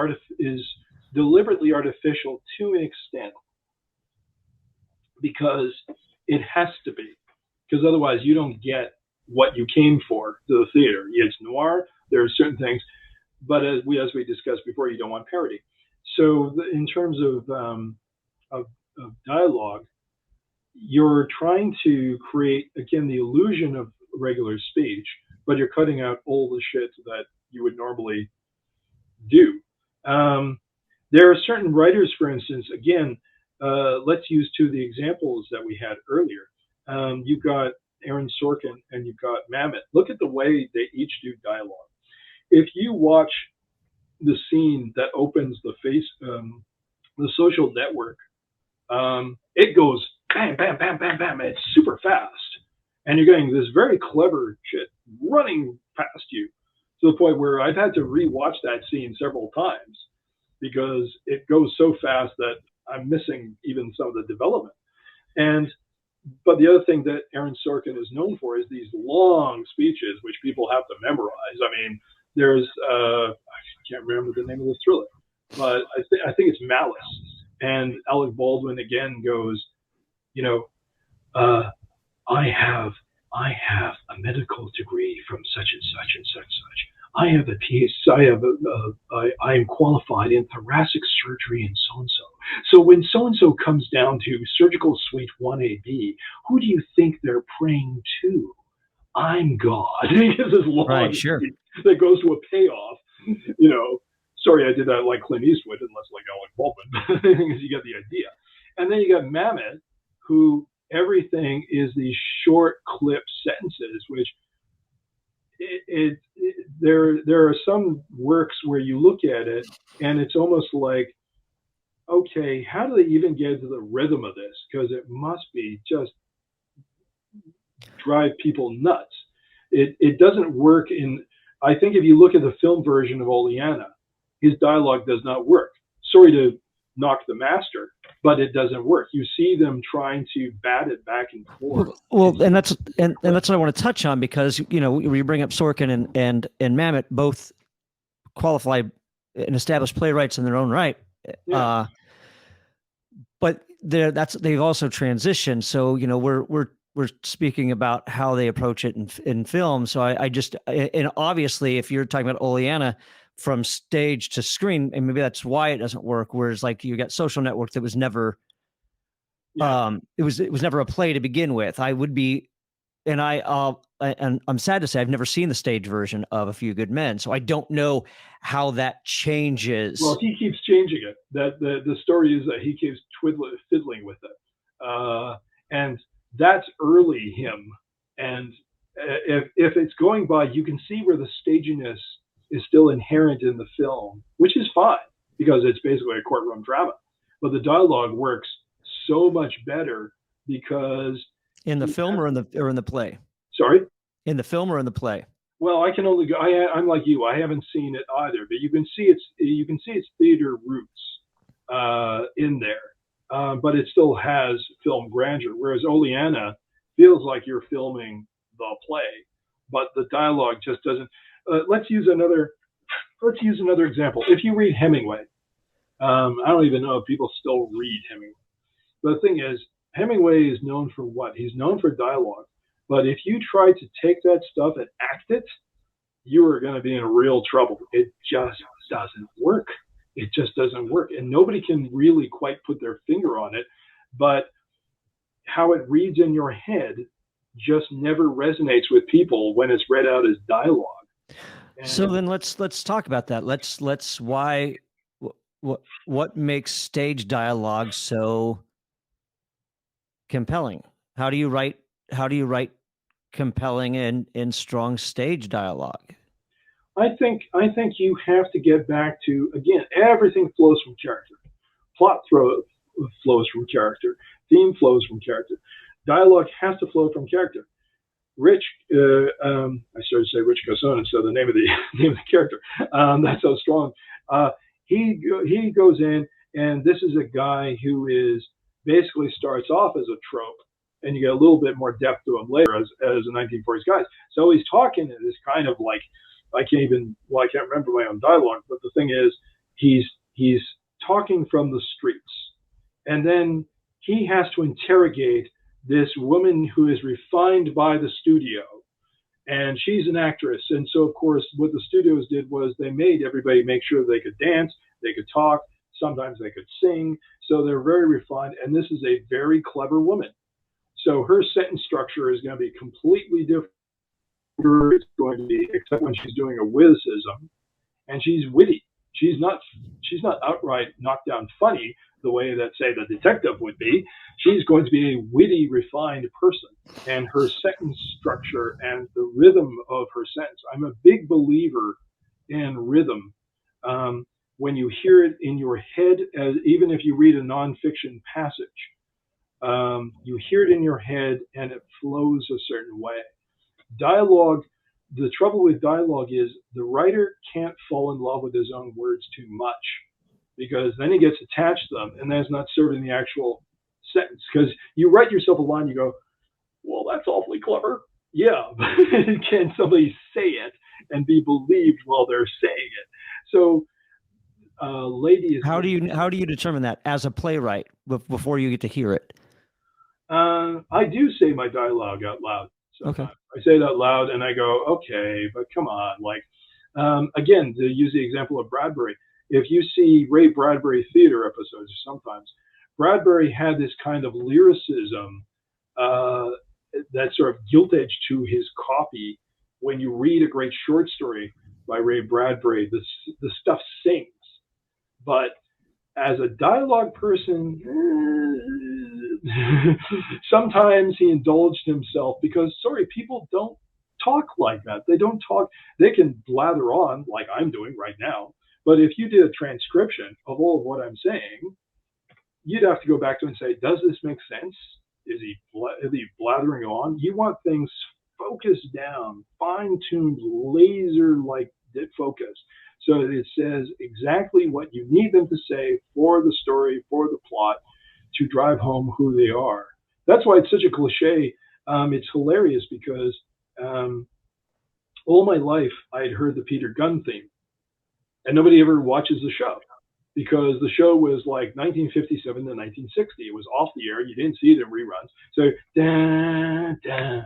deliberately artificial to an extent, because it has to be, because otherwise you don't get what you came for to the theater. It's noir. There are certain things, but as we discussed before, you don't want parody. So in terms of dialogue, you're trying to create, again, the illusion of regular speech, but you're cutting out all the shit that you would normally do. There are certain writers, for instance, again, let's use two of the examples that we had earlier. You've got Aaron Sorkin and you've got Mammoth. Look at the way they each do dialogue. If you watch the scene that opens the social network, it goes bam, bam, bam, bam, bam. It's super fast. And you're getting this very clever shit running past you to the point where I've had to rewatch that scene several times because it goes so fast that I'm missing even some of the development. But the other thing that Aaron Sorkin is known for is these long speeches, which people have to memorize. I mean, there's, I can't remember the name of the thriller, but I think it's Malice. And Alec Baldwin again goes, you know, I have a medical degree from such and such and such and such. I have a PhD. I am qualified in thoracic surgery and so and so. So when so and so comes down to surgical suite 1AB, who do you think they're praying to? I'm God. He gives this long Right, sure. that goes to a payoff. You know, sorry, I did that like Clint Eastwood and less like Alec Baldwin. You get the idea. And then you got Mammoth, who everything is these short clip sentences, which there are some works where you look at it and it's almost like, okay, how do they even get into the rhythm of this? Because it must be just drive people nuts. It doesn't work I think if you look at the film version of Oleana, his dialogue does not work. Sorry to knock the master, but it doesn't work. You see them trying to bat it back and forth. Well, and that's what I want to touch on, because you know, we bring up Sorkin and Mammoth, both qualified and established playwrights in their own right. Yeah. But they've also transitioned. So you know, we're speaking about how they approach it in film. So I just, and obviously, if you're talking about Oleana from stage to screen, and maybe that's why it doesn't work. Whereas like you got Social Network, that was never, it was never a play to begin with. I would be, and I'm sad to say I've never seen the stage version of A Few Good Men, so I don't know how that changes. Well, he keeps changing it. That the story is that he keeps fiddling with it, and that's early him. And if it's going by, you can see where the staginess is still inherent in the film, which is fine because it's basically a courtroom drama. But the dialogue works so much better because in the film or in the play. Sorry, in the film or in the play. Well, I can only go. I'm like you. I haven't seen it either, but you can see its theater roots in there, but it still has film grandeur. Whereas Oleana feels like you're filming the play, but the dialogue just doesn't. Let's use another example. If you read Hemingway, I don't even know if people still read Hemingway. But the thing is, Hemingway is known for what? He's known for dialogue. But if you try to take that stuff and act it, you are going to be in real trouble. It just doesn't work. It just doesn't work. And nobody can really quite put their finger on it. But how it reads in your head just never resonates with people when it's read out as dialogue. And so then let's talk about that. Let's why what makes stage dialogue so compelling? How do you write compelling and strong stage dialogue? I think you have to get back to, again, everything flows from character. Plot flows from character. Theme flows from character. Dialogue has to flow from character. Rich, I started to say Rich Cosson, so the name of the character. That's so strong. He goes in, and this is a guy who is basically starts off as a trope, and you get a little bit more depth to him later as a 1940s guy. So he's talking in this kind of like, I can't remember my own dialogue, but the thing is, he's talking from the streets, and then he has to interrogate this woman who is refined by the studio, and she's an actress. And so, of course, what the studios did was they made everybody make sure they could dance, they could talk, sometimes they could sing. So they're very refined, and this is a very clever woman. So her sentence structure is going to be completely different. It's going to be, except when she's doing a witticism, and she's witty. She's not outright knockdown funny the way that, say, the detective would be. She's going to be a witty, refined person, and her sentence structure and the rhythm of her sentence. I'm a big believer in rhythm. When you hear it in your head, even if you read a nonfiction passage, you hear it in your head and it flows a certain way. Dialogue, the trouble with dialogue is the writer can't fall in love with his own words too much, because then he gets attached to them, and that's not serving the actual sentence. Because you write yourself a line, you go, well, that's awfully clever. Yeah, but can somebody say it and be believed while they're saying it? So, lady is. How do you determine that as a playwright before you get to hear it? I do say my dialogue out loud. Sometimes. Okay. I say it out loud and I go, okay, but come on. Like, again, to use the example of Bradbury, if you see Ray Bradbury theater episodes, sometimes Bradbury had this kind of lyricism, that sort of gilt edge to his copy. When you read a great short story by Ray Bradbury, the stuff sings. But as a dialogue person, sometimes he indulged himself because, sorry, people don't talk like that. They don't talk. They can blather on like I'm doing right now. But if you did a transcription of all of what I'm saying, you'd have to go back to and say, does this make sense? Is he blathering on? You want things focused down, fine-tuned, laser-like focus, so that it says exactly what you need them to say for the story, for the plot, to drive home who they are. That's why it's such a cliche. It's hilarious because all my life I had heard the Peter Gunn theme, and nobody ever watches the show because the show was like 1957 to 1960. It was off the air. You didn't see it in reruns. So, da, da,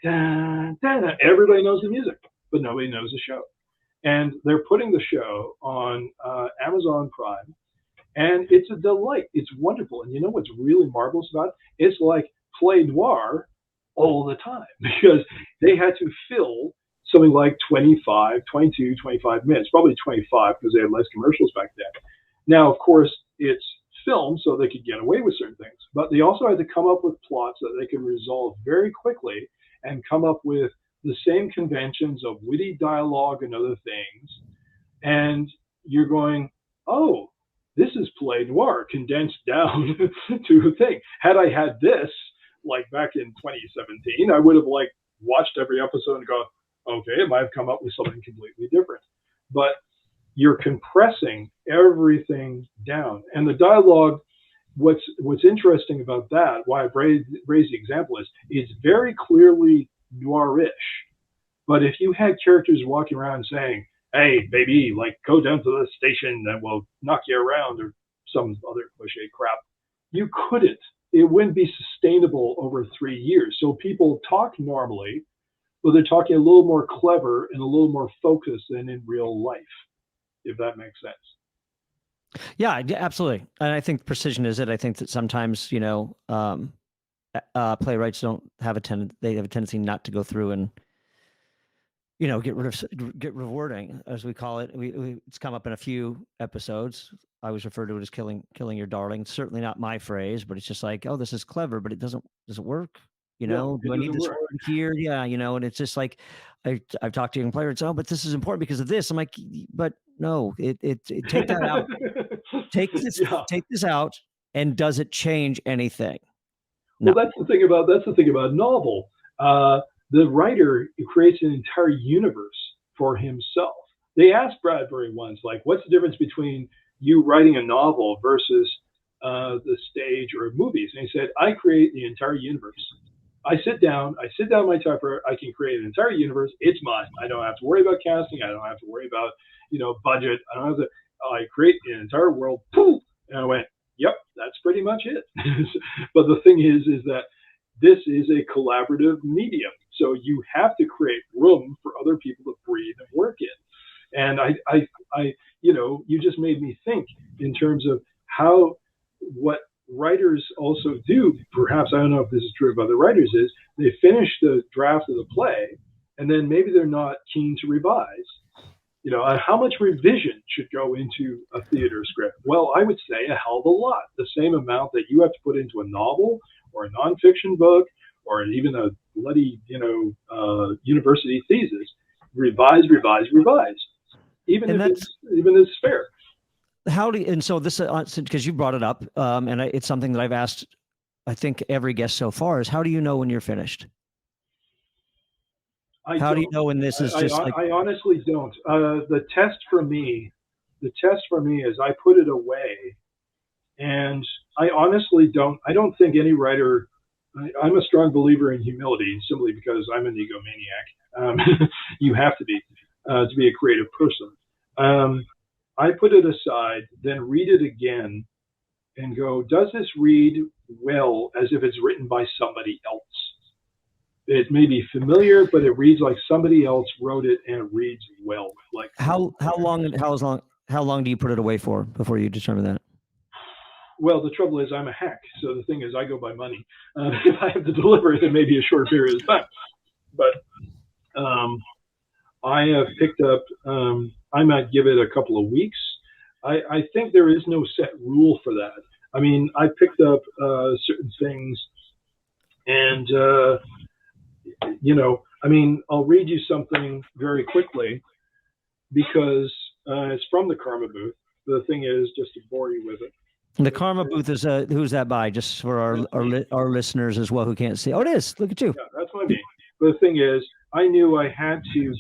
da, da, da. Everybody knows the music, but nobody knows the show. And they're putting the show on Amazon Prime, and it's a delight. It's wonderful. And you know what's really marvelous about it? It's like Play Noir all the time, because they had to fill something like 25 minutes, probably 25 because they had less commercials back then. Now, of course, it's filmed so they could get away with certain things, but they also had to come up with plots that they could resolve very quickly and come up with the same conventions of witty dialogue and other things. And you're going, oh, this is Play Noir condensed down to a thing. Had I had this, like back in 2017, I would have like watched every episode and go, okay, it might have come up with something completely different. But you're compressing everything down. And the dialogue, what's interesting about that, why I've raised the example is, it's very clearly noirish. But if you had characters walking around saying, hey, baby, like, go down to the station and we'll knock you around, or some other cliche crap, you couldn't. It wouldn't be sustainable over 3 years. So people talk normally, but they're talking a little more clever and a little more focused than in real life, if that makes sense. Yeah, absolutely. And I think precision is it. I think that sometimes, playwrights have a tendency not to go through and, get rewarding, as we call it. It's come up in a few episodes. I always refer to it as killing your darling. It's certainly not my phrase, but it's just like, oh, this is clever, but does it work? Do I need this word here? Yeah, and it's just like, I've talked to young playwrights. Oh, but this is important because of this. I'm like, but no, take that out. Take this out, and does it change anything? No. Well, that's the thing about novel. The writer creates an entire universe for himself. They asked Bradbury once, like, what's the difference between you writing a novel versus the stage or movies? And he said, I create the entire universe. I sit down my typewriter, I can create an entire universe. It's mine. I don't have to worry about casting. I don't have to worry about, budget. I create an entire world. Poof! And I went, Yep, that's pretty much it. But the thing is that this is a collaborative medium. So you have to create room for other people to breathe and work in. And you just made me think in terms of how what writers also do. Perhaps I don't know if this is true of other writers. Is they finish the draft of the play, and then maybe they're not keen to revise. How much revision should go into a theater script? Well, I would say a hell of a lot. The same amount that you have to put into a novel or a nonfiction book or even a bloody, university thesis. Revise, revise, revise. Even if it's fair. And so this, because you brought it up, and it's something that I've asked, I think, every guest so far, is how do you know when you're finished? How do you know when this is just I honestly don't. The test for me is I put it away, and I honestly don't. I don't think any writer. I'm a strong believer in humility, simply because I'm an egomaniac. You have to be a creative person. I put it aside, then read it again, and go, does this read well as if it's written by somebody else? It may be familiar, but it reads like somebody else wrote it, and it reads well. Like how long do you put it away for before you determine that? Well, the trouble is I'm a hack. So the thing is I go by money. If I have to deliver it, it may be a short period of time. But I have picked up, I might give it a couple of weeks. I think there is no set rule for that. I mean, I picked up certain things and, I'll read you something very quickly because it's from the Karma Booth. The thing is, just to bore you with it. The Karma Booth is who's that by? Just for our listeners as well who can't see. Oh, it is. Look at you. Yeah, that's what I mean. But the thing is, I knew I had to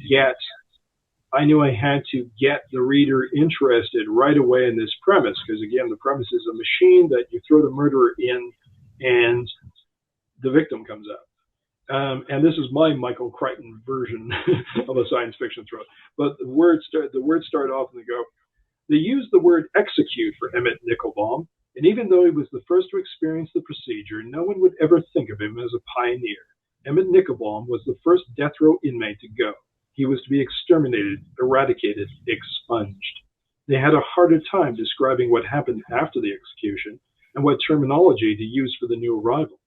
get the reader interested right away in this premise, because again, the premise is a machine that you throw the murderer in, and the victim comes out. And this is my Michael Crichton version of a science fiction throw. But the words start off and they use the word execute for Emmett Nickelbaum, and even though he was the first to experience the procedure, no one would ever think of him as a pioneer. Emmett Nickelbaum was the first death row inmate to go. He was to be exterminated, eradicated, expunged. They had a harder time describing what happened after the execution and what terminology to use for the new arrival.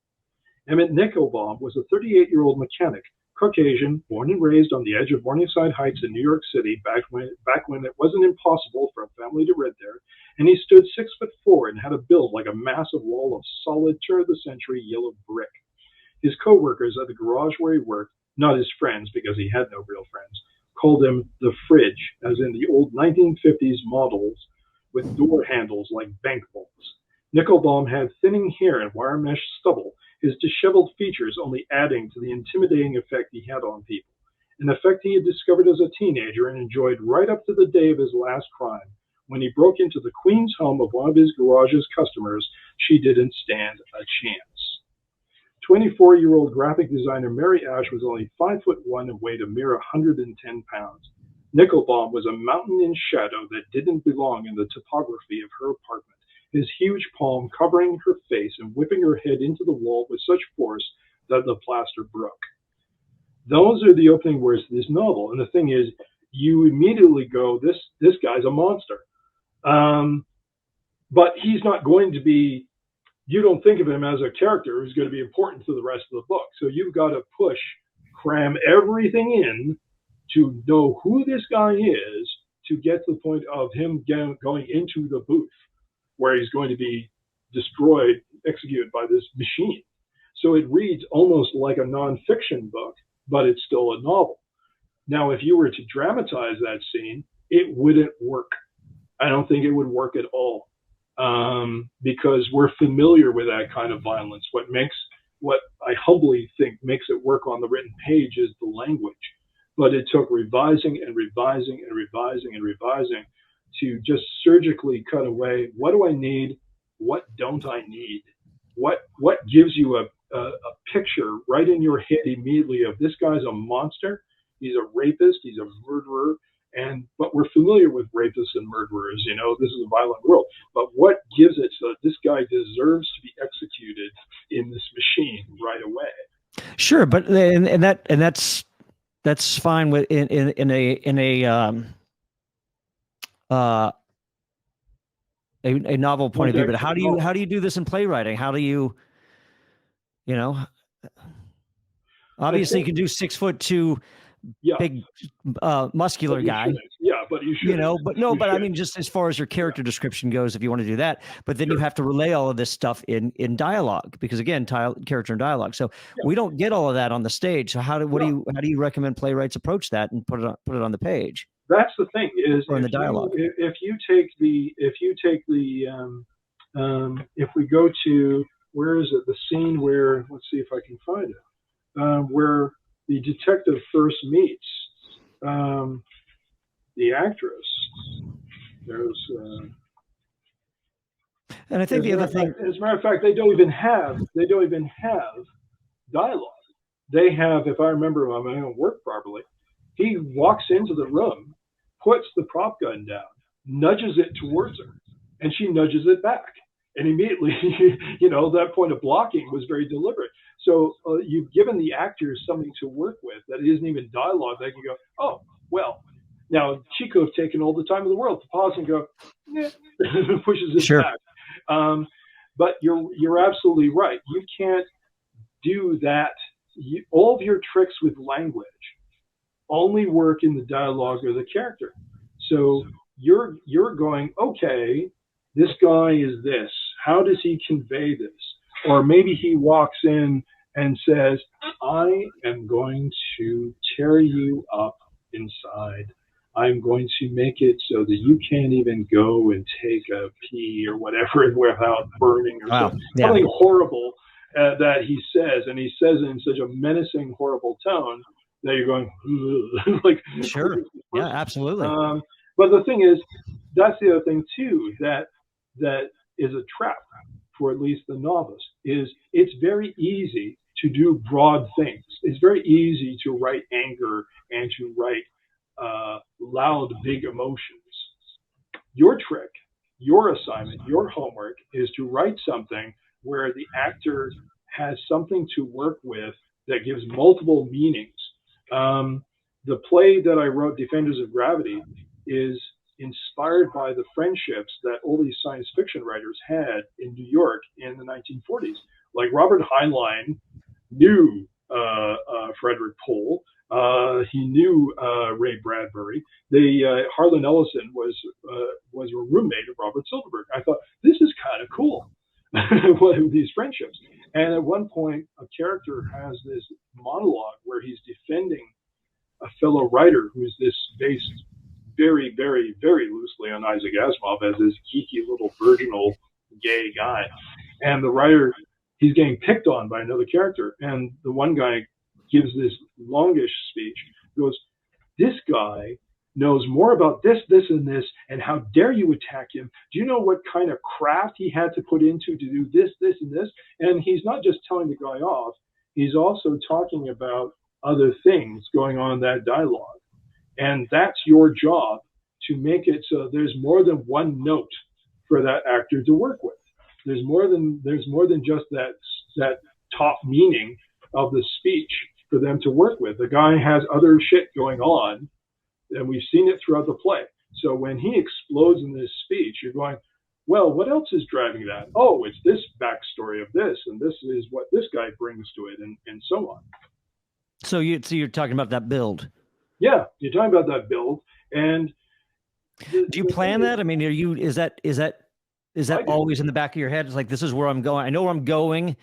Emmett Nickelbaum was a 38-year-old mechanic, Caucasian, born and raised on the edge of Morningside Heights in New York City back when it wasn't impossible for a family to live there, and he stood 6'4" and had a build like a massive wall of solid turn-of-the-century yellow brick. His co-workers at the garage where he worked, not his friends because he had no real friends, called him the fridge, as in the old 1950s models with door handles like bank vaults. Nickelbaum had thinning hair and wire mesh stubble, his disheveled features only adding to the intimidating effect he had on people, an effect he had discovered as a teenager and enjoyed right up to the day of his last crime. When he broke into the Queens home of one of his garage's customers, she didn't stand a chance. 24-year-old graphic designer Mary Ash was only 5'1" and weighed a mere 110 pounds. Nickelbaum was a mountain in shadow that didn't belong in the topography of her apartment, his huge palm covering her face and whipping her head into the wall with such force that the plaster broke. Those are the opening words to this novel. And the thing is, you immediately go, this guy's a monster. But he's not going to be, you don't think of him as a character who's going to be important to the rest of the book. So you've got to cram everything in to know who this guy is to get to the point of him going into the booth where he's going to be destroyed, executed by this machine. So it reads almost like a nonfiction book, but it's still a novel. Now, if you were to dramatize that scene, it wouldn't work. I don't think it would work at all, because we're familiar with that kind of violence. What I humbly think makes it work on the written page is the language. But it took revising and revising and revising and revising to just surgically cut away. What do I need? What don't I need? What gives you a picture right in your head immediately of this guy's a monster? He's a rapist. He's a murderer. But we're familiar with rapists and murderers. You know, this is a violent world. But what gives it so that this guy deserves to be executed in this machine right away? Sure, but that's fine with uh, a novel point of view. But how do you do this in playwriting? How do you, you know, obviously you can do 6'2" big muscular guy. Yeah, but you should. You know, but no, but I mean, just as far as your character description goes, if you want to do that, but then you have to relay all of this stuff in dialogue, because again, character and dialogue. So we don't get all of that on the stage. So how do you recommend playwrights approach that and put it on the page? That's the thing is, or in the dialogue. If we go to, where is it? The scene where, let's see if I can find it, where the detective first meets the actress. There's, and I think the other thing, as a matter of fact, they don't even have dialogue. They have, if I remember, I'm going to work properly. He walks into the room, puts the prop gun down, nudges it towards her, and she nudges it back. And immediately, you know, that point of blocking was very deliberate. So you've given the actors something to work with that isn't even dialogue. They can go, oh, well, now she could have taken all the time in the world to pause and go, pushes it back. But you're absolutely right. You can't do that. All of your tricks with language only work in the dialogue or the character. So you're going, okay, this guy is this. How does he convey this? Or maybe he walks in and says, I am going to tear you up inside. I'm going to make it so that you can't even go and take a pee or whatever without burning or something horrible that he says. And he says it in such a menacing, horrible tone that you're going, like, sure. Yeah, absolutely. But the thing is, that's the other thing too, that is a trap for at least the novice, is it's very easy to do broad things. It's very easy to write anger and to write loud, big emotions. Your trick, your assignment, your homework is to write something where the actor has something to work with that gives multiple meanings. The play that I wrote, Defenders of Gravity, is inspired by the friendships that all these science fiction writers had in New York in the 1940s. Like Robert Heinlein knew Frederick Pohl. He knew Ray Bradbury. Harlan Ellison was a roommate of Robert Silverberg. I thought, this is kind of cool, these friendships. And at one point, a character has this monologue where he's defending a fellow writer who's based very, very, very loosely on Isaac Asimov as this geeky little virginal gay guy. And the writer, he's getting picked on by another character. And the one guy gives this longish speech. He goes, this guy knows more about this, this, and this, and how dare you attack him? Do you know what kind of craft he had to put into to do this, this, and this? And he's not just telling the guy off, he's also talking about other things going on in that dialogue. And that's your job, to make it so there's more than one note for that actor to work with. There's more than just that top meaning of the speech for them to work with. The guy has other shit going on, and we've seen it throughout the play. So when he explodes in this speech, you're going, well, what else is driving that? Oh, it's this backstory of this, and this is what this guy brings to it, and so on. So you're talking about that build. Yeah, you're talking about that build. And do you plan that? I mean, is that always in the back of your head? It's like, this is where I'm going. I know where I'm going.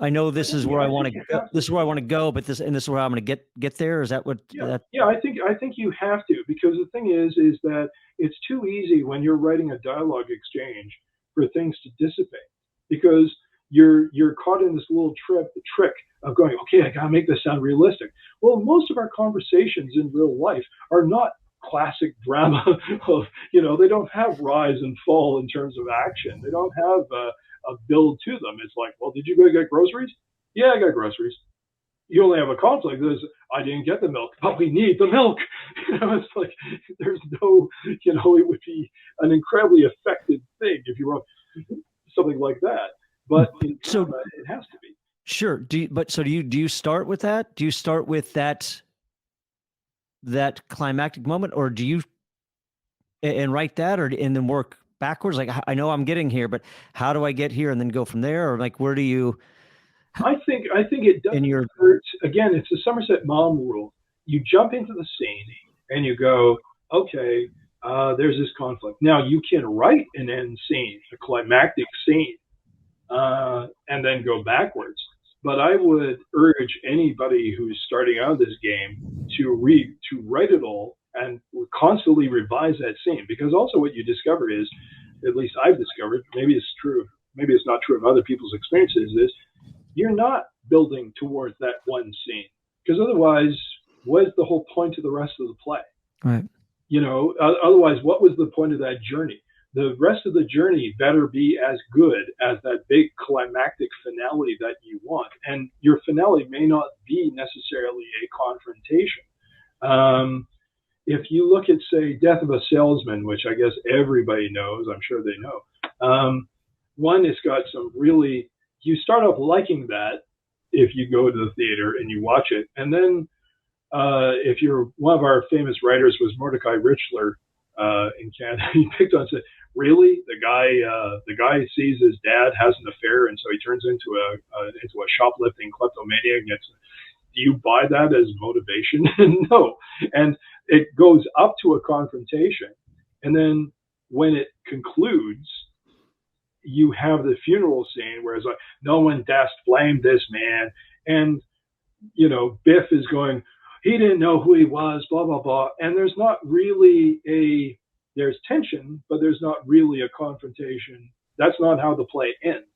I know this is where I want to go. This is where I want to go, but this is where I'm going to get there. Is that what? Yeah, I think you have to, because the thing is that it's too easy when you're writing a dialogue exchange for things to dissipate, because you're caught in this little trick of going, okay, I gotta make this sound realistic. Well, most of our conversations in real life are not classic drama of, they don't have rise and fall in terms of action. They don't have a build to them. It's like, well, did you go get groceries? Yeah, I got groceries. you only have a conflict. There's, I didn't get the milk, but we need the milk. It's like there's no, it would be an incredibly effective thing if you wrote something like that. But in drama, it has to be. Sure. Do you start with that? Do you start with that climactic moment, or do you and write that, and then work backwards? Like, I know I'm getting here, but how do I get here, and then go from there? Or like, where do you? I think it doesn't hurt. Again, it's the Somerset Maugham rule. You jump into the scene and you go, okay, there's this conflict. Now you can write an end scene, a climactic scene, and then go backwards. But I would urge anybody who's starting out this game to write it all and constantly revise that scene, because also what you discover is, at least I've discovered, maybe it's true, maybe it's not true of other people's experiences, is you're not building towards that one scene, because otherwise, what's the whole point of the rest of the play? Right. Otherwise, what was the point of that journey? The rest of the journey better be as good as that big climactic finale that you want. And your finale may not be necessarily a confrontation. If you look at, say, Death of a Salesman, which I guess everybody knows, I'm sure they know, one, it's got some really, you start off liking that if you go to the theater and you watch it. And then if you're one of our famous writers was Mordecai Richler in Canada, he picked on and said, really? The guy sees his dad has an affair, and so he turns into a shoplifting kleptomaniac. Do you buy that as motivation? No. And it goes up to a confrontation. And then when it concludes, you have the funeral scene where it's like, no one dares blame this man. And, Biff is going, he didn't know who he was, blah, blah, blah. And there's not really there's tension, but there's not really a confrontation. That's not how the play ends,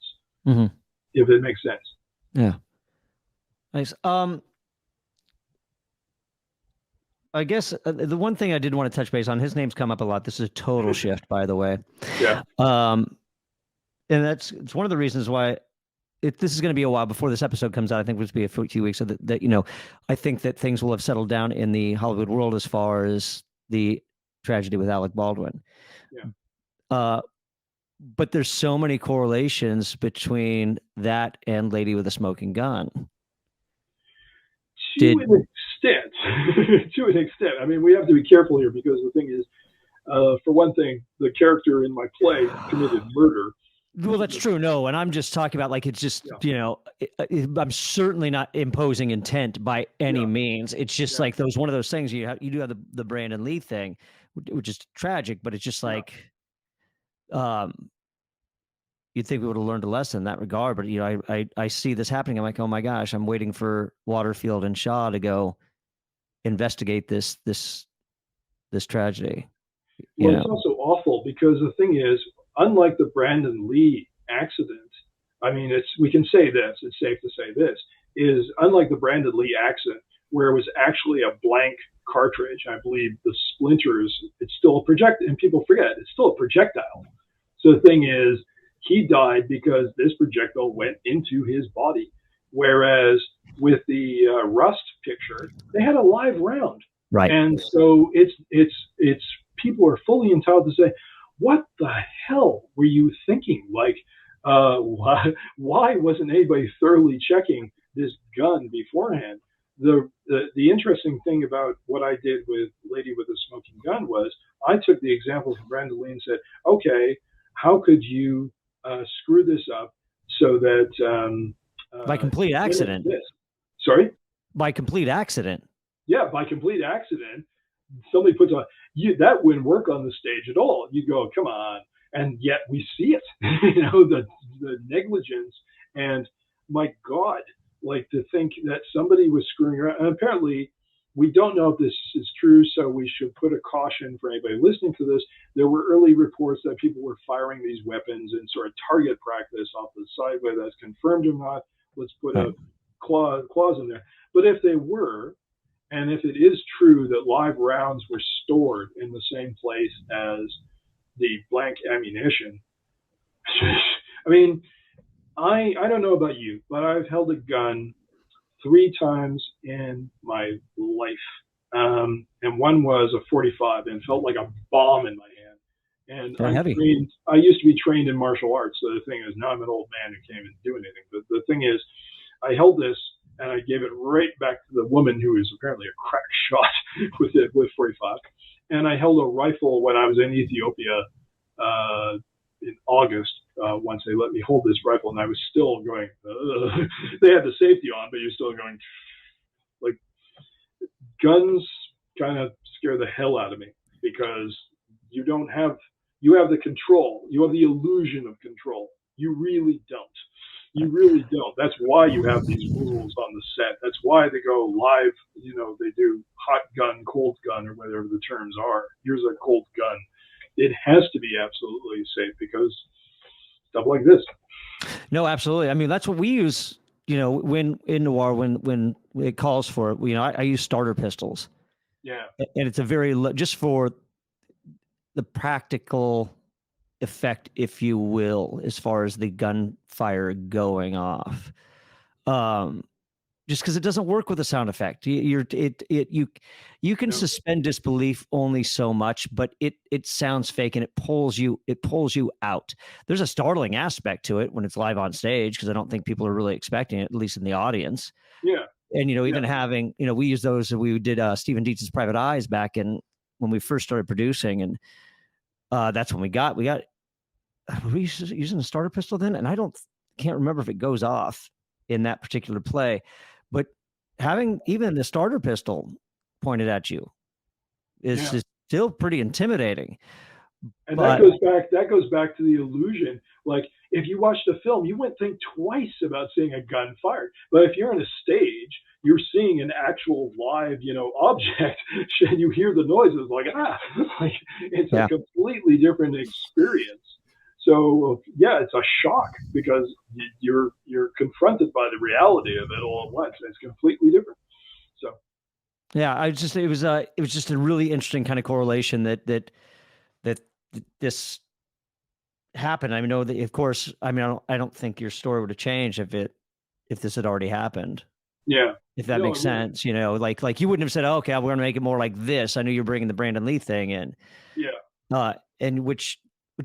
if it makes sense. Yeah. Nice. I guess the one thing I did want to touch base on, his name's come up a lot. This is a total shift, by the way. Yeah. And it's one of the reasons why this is going to be a while before this episode comes out. I think it'll be a few weeks, so that I think that things will have settled down in the Hollywood world as far as the tragedy with Alec Baldwin. Yeah. But there's so many correlations between that and Lady with a Smoking Gun. To an extent. I mean, we have to be careful here, because the thing is, for one thing, the character in my play committed murder. Well, that's true. No, and I'm just talking about, like, it's just, I'm certainly not imposing intent by any means. It's just like one of those things you do have the Brandon Lee thing, which is tragic, but it's just like, you'd think we would have learned a lesson in that regard. But, I see this happening. I'm like, oh my gosh, I'm waiting for Waterfield and Shaw to go investigate this tragedy. Well, it's also awful, because the thing is, unlike the Brandon Lee accident, I mean, we can say this, it's safe to say this, is unlike the Brandon Lee accident, where it was actually a blank cartridge, I believe the splinters, it's still a projectile, and people forget, it's still a projectile. So the thing is, he died because this projectile went into his body. Whereas with the Rust picture, they had a live round. Right. And so it's people are fully entitled to say, what the hell were you thinking? Like, why wasn't anybody thoroughly checking this gun beforehand? The interesting thing about what I did with Lady with a Smoking Gun was I took the example from Brandon Lee and said, okay, how could you screw this up so that by complete accident? Sorry? By complete accident. Yeah, by complete accident. Somebody puts on that wouldn't work on the stage at all. You go, come on, and yet we see it. The negligence, and my God, like to think that somebody was screwing around. And apparently, we don't know if this is true, so we should put a caution for anybody listening to this. There were early reports that people were firing these weapons in sort of target practice off the side. Whether that's confirmed or not, let's put a clause in there. But if they were, and if it is true that live rounds were stored in the same place as the blank ammunition, I mean, I don't know about you, but I've held a gun three times in my life. And one was a 45 and felt like a bomb in my hand. And Very heavy. I used to be trained in martial arts. So the thing is, now I'm an old man who can't even do anything. But the thing is, I held this and I gave it right back to the woman who is apparently a crack shot with 45. And I held a rifle when I was in Ethiopia in August. Once they let me hold this rifle, and I was still going. They had the safety on, but you're still going. Like, guns kind of scare the hell out of me because you have the control, you have the illusion of control. You really don't. You really don't. That's why you have these rules on the set. That's why they go live. They do hot gun, cold gun, or whatever the terms are. Here's a cold gun. It has to be absolutely safe because stuff like this. No, absolutely. I mean, that's what we use. When in noir, when it calls for it, I use starter pistols. Yeah. And it's a very just for the practical effect, if you will, as far as the gunfire going off. Just because it doesn't work with a sound effect. You can suspend disbelief only so much, but it sounds fake and it pulls you out. There's a startling aspect to it when it's live on stage because I don't think people are really expecting it, at least in the audience. Yeah. And even having, we use those. We did Stephen Dietz's Private Eyes back in when we first started producing, and that's when we got. Were we using a starter pistol then? And can't remember if it goes off in that particular play, but having even the starter pistol pointed at you is still pretty intimidating. And that goes back to the illusion. Like, if you watch the film, you wouldn't think twice about seeing a gun fired. But if you're on a stage, you're seeing an actual live, object, and you hear the noises like it's a completely different experience. So it's a shock because you're confronted by the reality of it all at once. It's completely different. So yeah, it was just a really interesting kind of correlation that this happened. I mean, of course, I don't think your story would have changed if this had already happened. Yeah. If that makes sense, like you wouldn't have said, oh, okay, we're going to make it more like this. I knew you're bringing the Brandon Lee thing in. Yeah. And which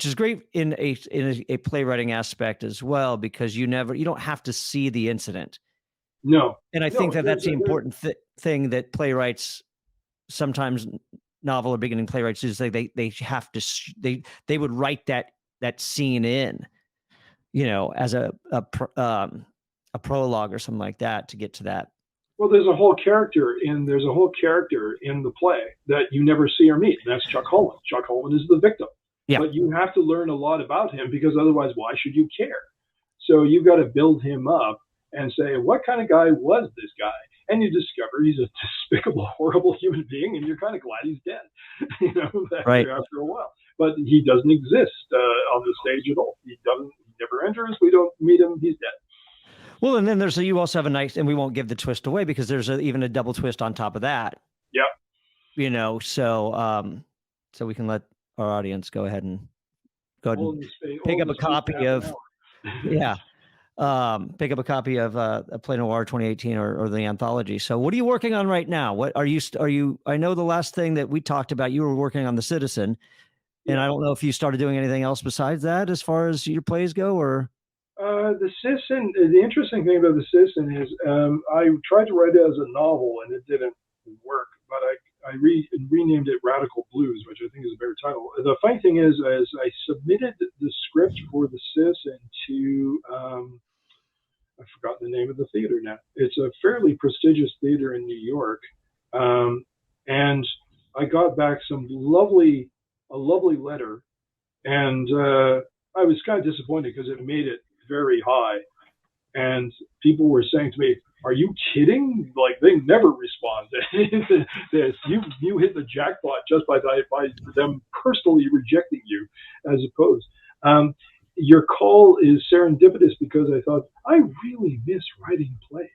is great in a playwriting aspect as well, because you don't have to see the incident. No. And I think that's the important thing that playwrights, sometimes novel or beginning playwrights, is they have to, they would write that scene in, as a prologue or something like that to get to that. Well, there's a whole character in the play that you never see or meet. And that's Chuck Holman. Chuck Holman is the victim. Yeah. But you have to learn a lot about him because otherwise, why should you care? So you've got to build him up and say, what kind of guy was this guy? And you discover he's a despicable, horrible human being, and you're kind of glad he's dead, after a while. But he doesn't exist on the stage at all. He never enters. We don't meet him. He's dead. Well, and then you also have a nice, and we won't give the twist away because there's even a double twist on top of that. Yeah. So we can let our audience go ahead and pick up a copy of, pick up a copy of a Play Noir 2018 or the Anthology. So what are you working on right now? What are you, I know the last thing that we talked about, you were working on The Citizen, and I don't know if you started doing anything else besides that as far as your plays go, or? The Citizen, the interesting thing about The Citizen is I tried to write it as a novel and it didn't work, but I renamed it Radical Blues, which I think is a better title. The funny thing is I submitted the script for The Citizen to, I've forgotten the name of the theater now. It's a fairly prestigious theater in New York. And I got back a lovely letter. And I was kind of disappointed because it made it very high. And people were saying to me, are you kidding? Like, they never respond to this. You hit the jackpot just by them personally rejecting you as opposed. Your call is serendipitous because I thought, I really miss writing plays.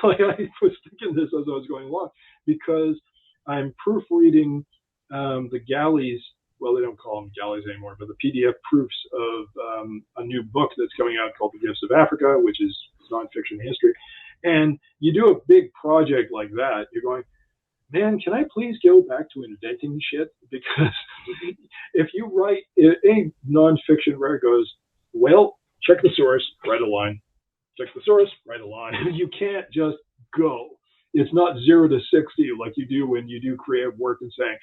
Like, I was thinking this as I was going along because I'm proofreading the galleys. Well, they don't call them galleys anymore, but the PDF proofs of a new book that's coming out called The Gifts of Africa, which is nonfiction history. And you do a big project like that, you're going, man, can I please go back to inventing shit? Because if you write, any nonfiction writer goes, well, check the source, write a line. Check the source, write a line. You can't just go. It's not 0 to 60 like you do when you do creative work and saying,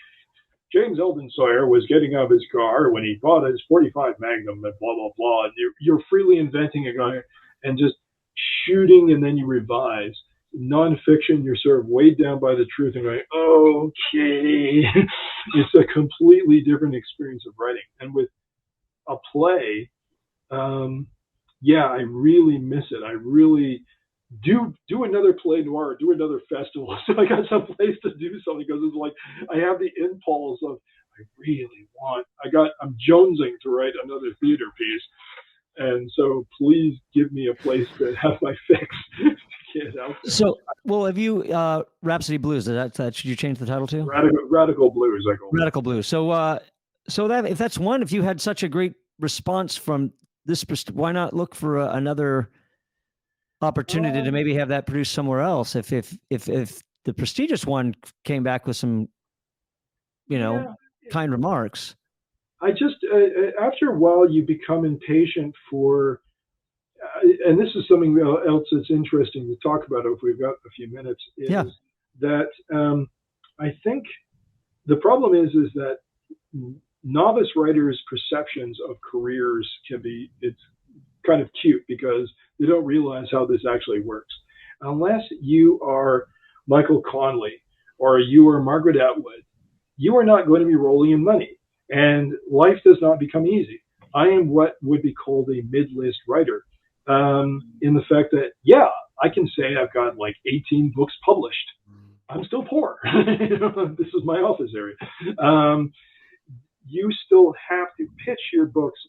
James Elden Sawyer was getting out of his car when he bought his 45 Magnum and blah, blah, blah. And you're freely inventing a guy and just shooting, and then you revise. Nonfiction, you're sort of weighed down by the truth and going, okay. It's a completely different experience of writing. And with a play, yeah, I really miss it. I really do another play noir, do another festival. So I got some place to do something, because it's like I have the impulse of, I really want, I'm jonesing to write another theater piece. And so please give me a place to have my fix to get out there. So, well, have you, Rhapsody Blues, should you change the title to? Radical Blues, I call it. Radical Blues. So, so that, if that's one, if you had such a great response from this, why not look for another opportunity to maybe have that produced somewhere else? If the prestigious one came back with some, kind remarks. I just, after a while, you become impatient for, and this is something else that's interesting to talk about if we've got a few minutes, is that I think the problem is that novice writers' perceptions of careers it's kind of cute, because they don't realize how this actually works. Unless you are Michael Connelly or you are Margaret Atwood, you are not going to be rolling in money. And life does not become easy. I am what would be called a mid-list writer, in the fact that, yeah, I can say I've got like 18 books published. I'm still poor. This is my office area. You still have to pitch your books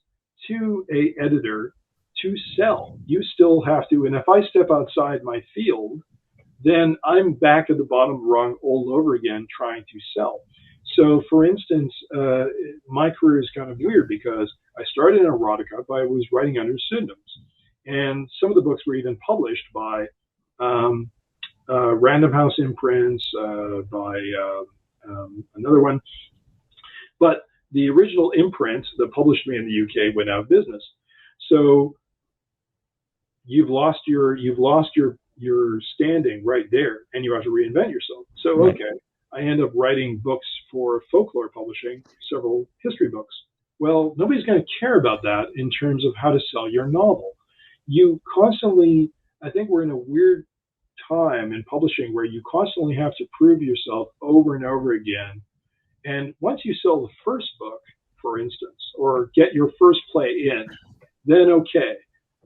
to an editor to sell. You still have to, and if I step outside my field, then I'm back at the bottom rung all over again trying to sell. So, for instance, my career is kind of weird, because I started in erotica, but I was writing under pseudonyms. And some of the books were even published by Random House imprints, by another one. But the original imprint that published me in the UK went out of business. So you've lost your standing right there, and you have to reinvent yourself. So, okay. I end up writing books for folklore publishing, several history books. Well, nobody's going to care about that in terms of how to sell your novel. You constantly, I think we're in a weird time in publishing where you constantly have to prove yourself over and over again. And once you sell the first book, for instance, or get your first play in, then okay,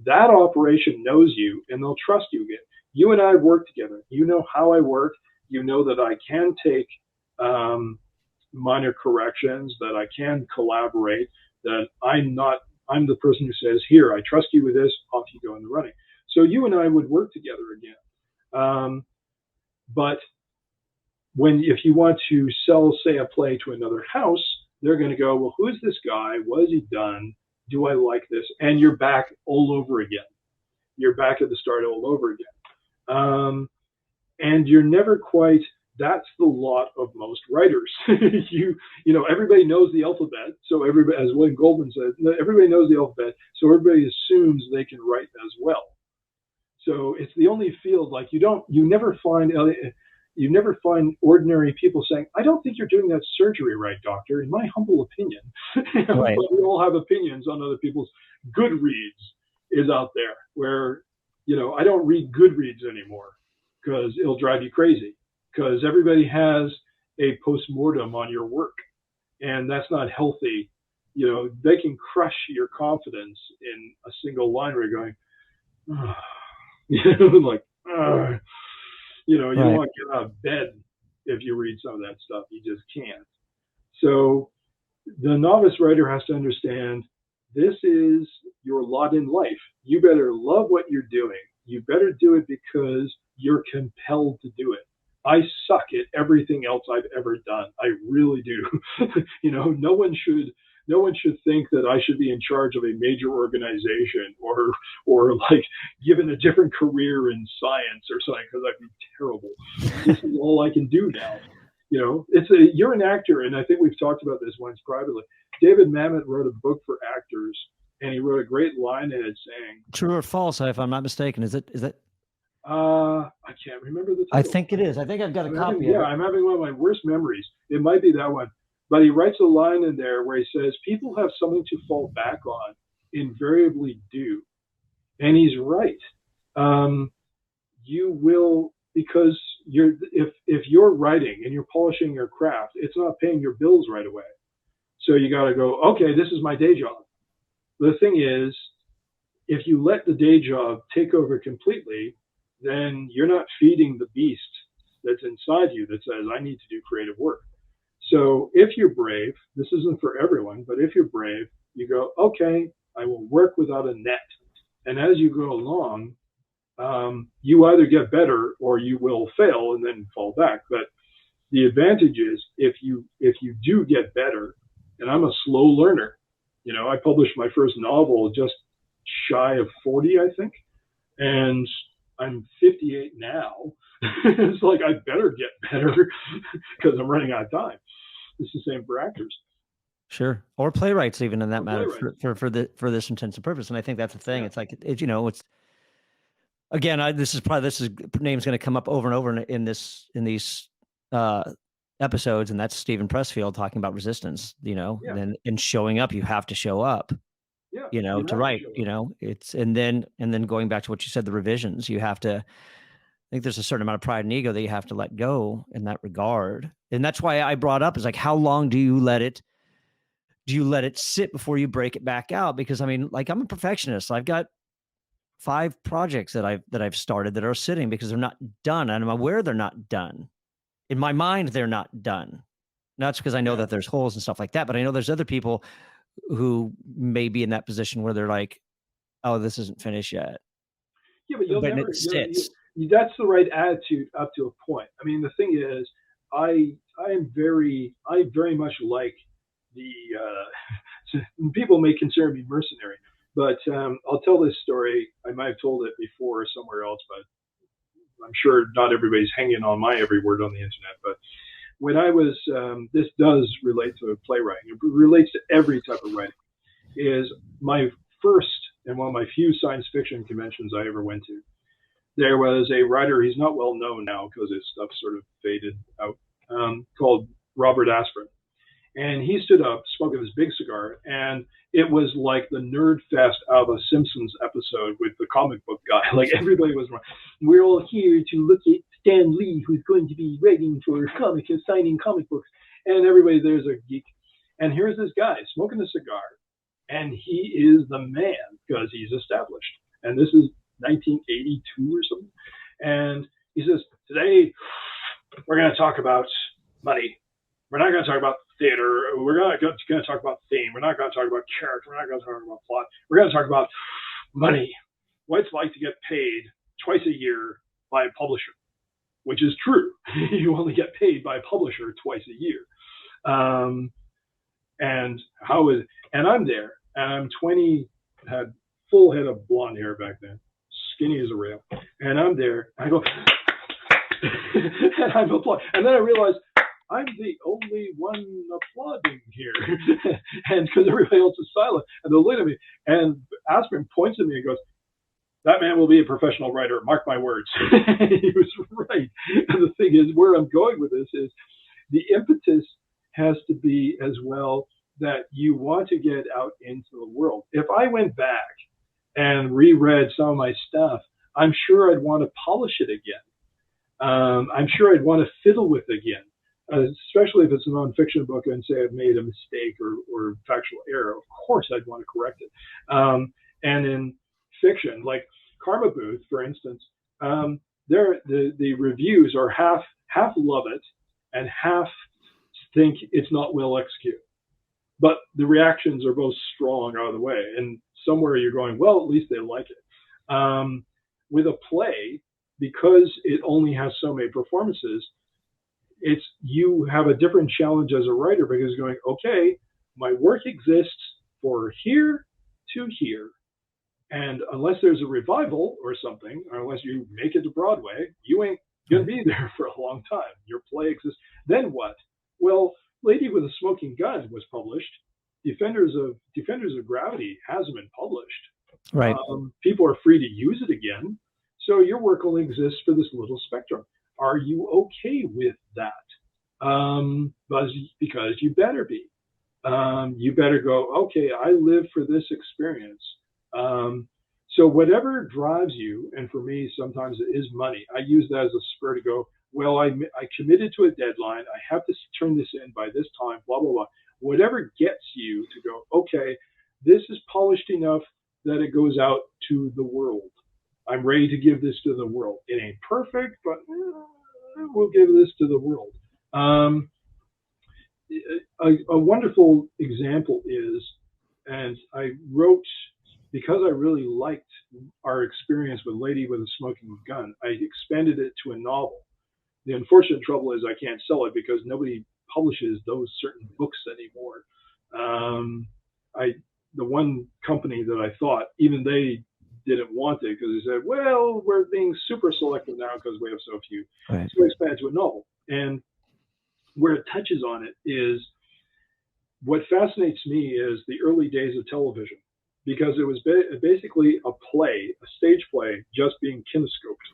that operation knows you and they'll trust you again. You and I work together. You know how I work. You know that I can take minor corrections, that I can collaborate, that I'm the person who says, here, I trust you with this, off you go in the running. So you and I would work together again. But if you want to sell, say, a play to another house, they're going to go, well, who is this guy? What has he done? Do I like this? And you're back all over again. You're back at the start all over again. And you're never quite, that's the lot of most writers. You know, everybody knows the alphabet. So everybody, as William Goldman said, everybody knows the alphabet. So everybody assumes they can write as well. So it's the only field, like you never find ordinary people saying, I don't think you're doing that surgery right, doctor, in my humble opinion. Right. But we all have opinions on other people's. Goodreads is out there where, I don't read Goodreads anymore because it'll drive you crazy, because everybody has a postmortem on your work, and that's not healthy. They can crush your confidence in a single line where you're going, like, you don't want to get out of bed if you read some of that stuff. You just can't. So the novice writer has to understand this is your lot in life. You better love what you're doing. You better do it because you're compelled to do it. I suck at everything else I've ever done. I really do. No one should no one should think that I should be in charge of a major organization or like given a different career in science or something, because I'd be terrible. This is all I can do now. You know, you're an actor, and I think we've talked about this once privately. David Mamet wrote a book for actors, and he wrote a great line in it saying, "True or false?" If I'm not mistaken, is it? I can't remember the title. I think it is. I think I've got a copy. Yeah, I'm having one of my worst memories. It might be that one. But he writes a line in there where he says, people have something to fall back on, invariably do. And he's right. You will, because if you're writing and you're polishing your craft, it's not paying your bills right away. So you got to go, okay, this is my day job. The thing is, if you let the day job take over completely, then you're not feeding the beast that's inside you that says, I need to do creative work. So if you're brave, this isn't for everyone, but if you're brave, you go, okay, I will work without a net. And as you go along, you either get better or you will fail and then fall back. But the advantage is if you do get better, and I'm a slow learner, you know, I published my first novel just shy of 40, I think, and I'm 58 now. It's like I better get better because I'm running out of time. It's the same for actors. Sure, or playwrights, even in that matter, for this intensive purpose. And I think that's the thing. Yeah. It's like you know, it's again. This name's going to come up over and over in these episodes, and that's Stephen Pressfield talking about resistance. You know, and showing up. You have to show up. Yeah, you know, to write. You know, it's and then going back to what you said, the revisions. You have to. I think there's a certain amount of pride and ego that you have to let go in that regard. And that's why I brought up is like, how long do you let it sit before you break it back out? Because I mean, like I'm a perfectionist. I've got 5 projects that I've started that are sitting because they're not done. And I'm aware they're not done. In my mind, they're not done. Not because I know that there's holes and stuff like that, but I know there's other people who may be in that position where they're like, oh, this isn't finished yet. Yeah, but it sits. That's the right attitude up to a point. I mean, the thing is, I very much like the people may consider me mercenary, but I'll tell this story. I might have told it before somewhere else, but I'm sure not everybody's hanging on my every word on the internet. But when I was, this does relate to playwriting. It relates to every type of writing. Is my first and one of my few science fiction conventions I ever went to. There was a writer, he's not well known now because his stuff sort of faded out, called Robert Asprin. And he stood up, smoking this big cigar, and it was like the nerd fest out of a Simpsons episode with the comic book guy. Like everybody was, we're all here to look at Stan Lee, who's going to be writing for comics and signing comic books. And everybody there's a geek. And here's this guy smoking a cigar, and he is the man because he's established. And this is 1982 or something. And he says, today we're going to talk about money. We're not going to talk about theater. We're not going to talk about theme. We're not going to talk about character. We're not going to talk about plot. We're going to talk about money. What it's like to get paid twice a year by a publisher, which is true. You only get paid by a publisher twice a year. And how is, and I'm there, and I'm 20, had full head of blonde hair back then, skinny as a rail. And I'm there, and I go, and I'm applauding. And then I realize I'm the only one applauding here. And because everybody else is silent. And they'll look at me. And Asprin points at me and goes, that man will be a professional writer. Mark my words. He was right. And the thing is, where I'm going with this is the impetus has to be as well that you want to get out into the world. If I went back and reread some of my stuff, I'm sure I'd want to polish it again. I'm sure I'd want to fiddle with it again, especially if it's a nonfiction book and say I've made a mistake or factual error. Of course, I'd want to correct it. And in fiction, like Karma Booth, for instance, the reviews are half love it and half think it's not well executed. But the reactions are both strong out of the way. And somewhere you're going, well, at least they like it. With a play, because it only has so many performances, you have a different challenge as a writer because you're going, okay, My work exists for here to here. And unless there's a revival or something, or unless you make it to Broadway, you ain't going to be there for a long time. Your play exists. Then what? Well, Lady with a Smoking Gun was published. Defenders of Gravity hasn't been published. Right. People are free to use it again. So your work only exists for this little spectrum. Are you okay with that? Because you better be. You better go, okay, I live for this experience. So whatever drives you, and for me, sometimes it is money. I use that as a spur to go, well, I committed to a deadline. I have to turn this in by this time, blah, blah, blah. Whatever gets you to go, okay, this is polished enough that it goes out to the world. I'm ready to give this to the world. It ain't perfect, but we'll give this to the world. A wonderful example is, and I wrote, because I really liked our experience with Lady with a Smoking Gun, I expanded it to a novel. The unfortunate trouble is I can't sell it because nobody publishes those certain books anymore. The one company that I thought, even they didn't want it because they said, well, we're being super selective now because we have so few. Right. So I expanded to a novel. And where it touches on it is, what fascinates me is the early days of television, because it was basically a play, a stage play, just being kinescoped.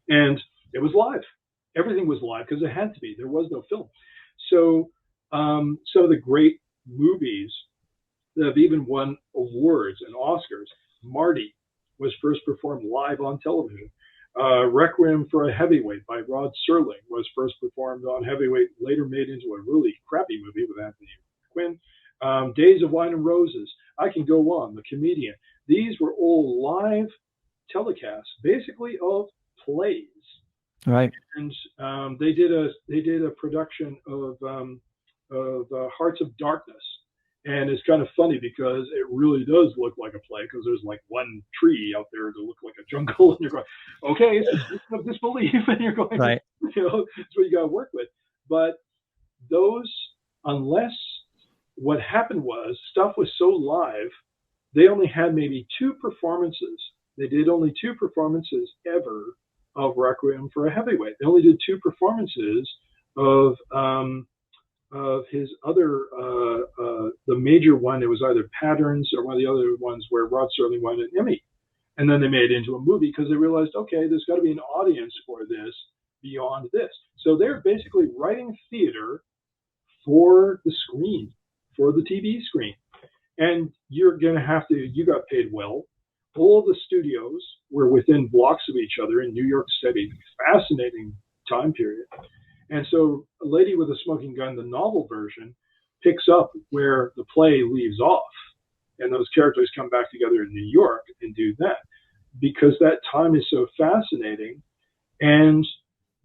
And it was live. Everything was live because it had to be. There was no film. So some of the great movies that have even won awards and Oscars, Marty was first performed live on television. Requiem for a Heavyweight by Rod Serling was first performed on Heavyweight, later made into a really crappy movie with Anthony Quinn. Days of Wine and Roses. I can go on. The Comedian. These were all live telecasts, basically, of plays. Right. And they did a production of Hearts of Darkness. And it's kind of funny because it really does look like a play, because there's like one tree out there to look like a jungle, and you're going, okay, it's of disbelief, and you're going, right. That's what you got to work with. But those, unless what happened was stuff was so live, they only had maybe 2 performances. They did only 2 performances ever of Requiem for a Heavyweight. They only did 2 performances of his other, the major one. It was either Patterns or one of the other ones where Rod Serling won an Emmy. And then they made it into a movie because they realized, okay, there's got to be an audience for this beyond this. So they're basically writing theater for the screen, for the TV screen. And you're going to have to, you got paid well. All the studios were within blocks of each other in New York City. Fascinating time period. And so A Lady with a Smoking Gun, the novel version, picks up where the play leaves off. And those characters come back together in New York and do that, because that time is so fascinating. And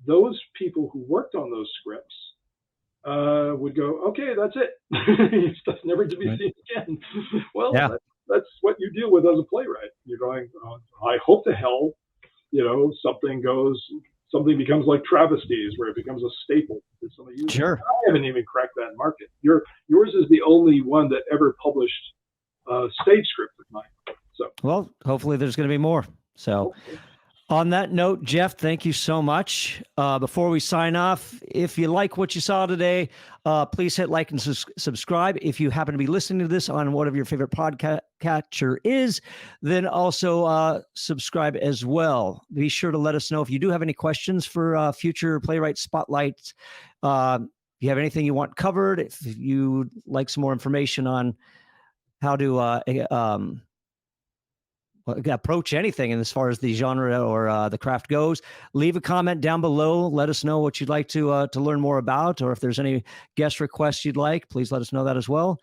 those people who worked on those scripts would go, okay, that's it. Stuff never to be seen again. Well, yeah. That's what you deal with as a playwright. You're going, I hope to hell, something becomes like travesties, where it becomes a staple. Sure. I haven't even cracked that market. Yours is the only one that ever published a stage script of mine. So, well, hopefully there's going to be more. So, on that note, Jeff, thank you so much. Before we sign off, if you like what you saw today, please hit like and subscribe. If you happen to be listening to this on whatever your favorite podcatcher is, then also subscribe as well. Be sure to let us know if you do have any questions for future Playwright Spotlights. If you have anything you want covered, if you'd like some more information on how to approach anything and as far as the genre or the craft goes, leave a comment down below. Let us know what you'd like to learn more about, or if there's any guest requests you'd like, please let us know that as well.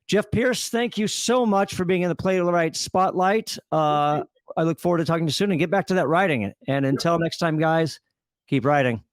Jeff Pearce, thank you so much for being in the Playwright Spotlight. I look forward to talking to you soon, and get back to that writing. And until next time, guys, keep writing.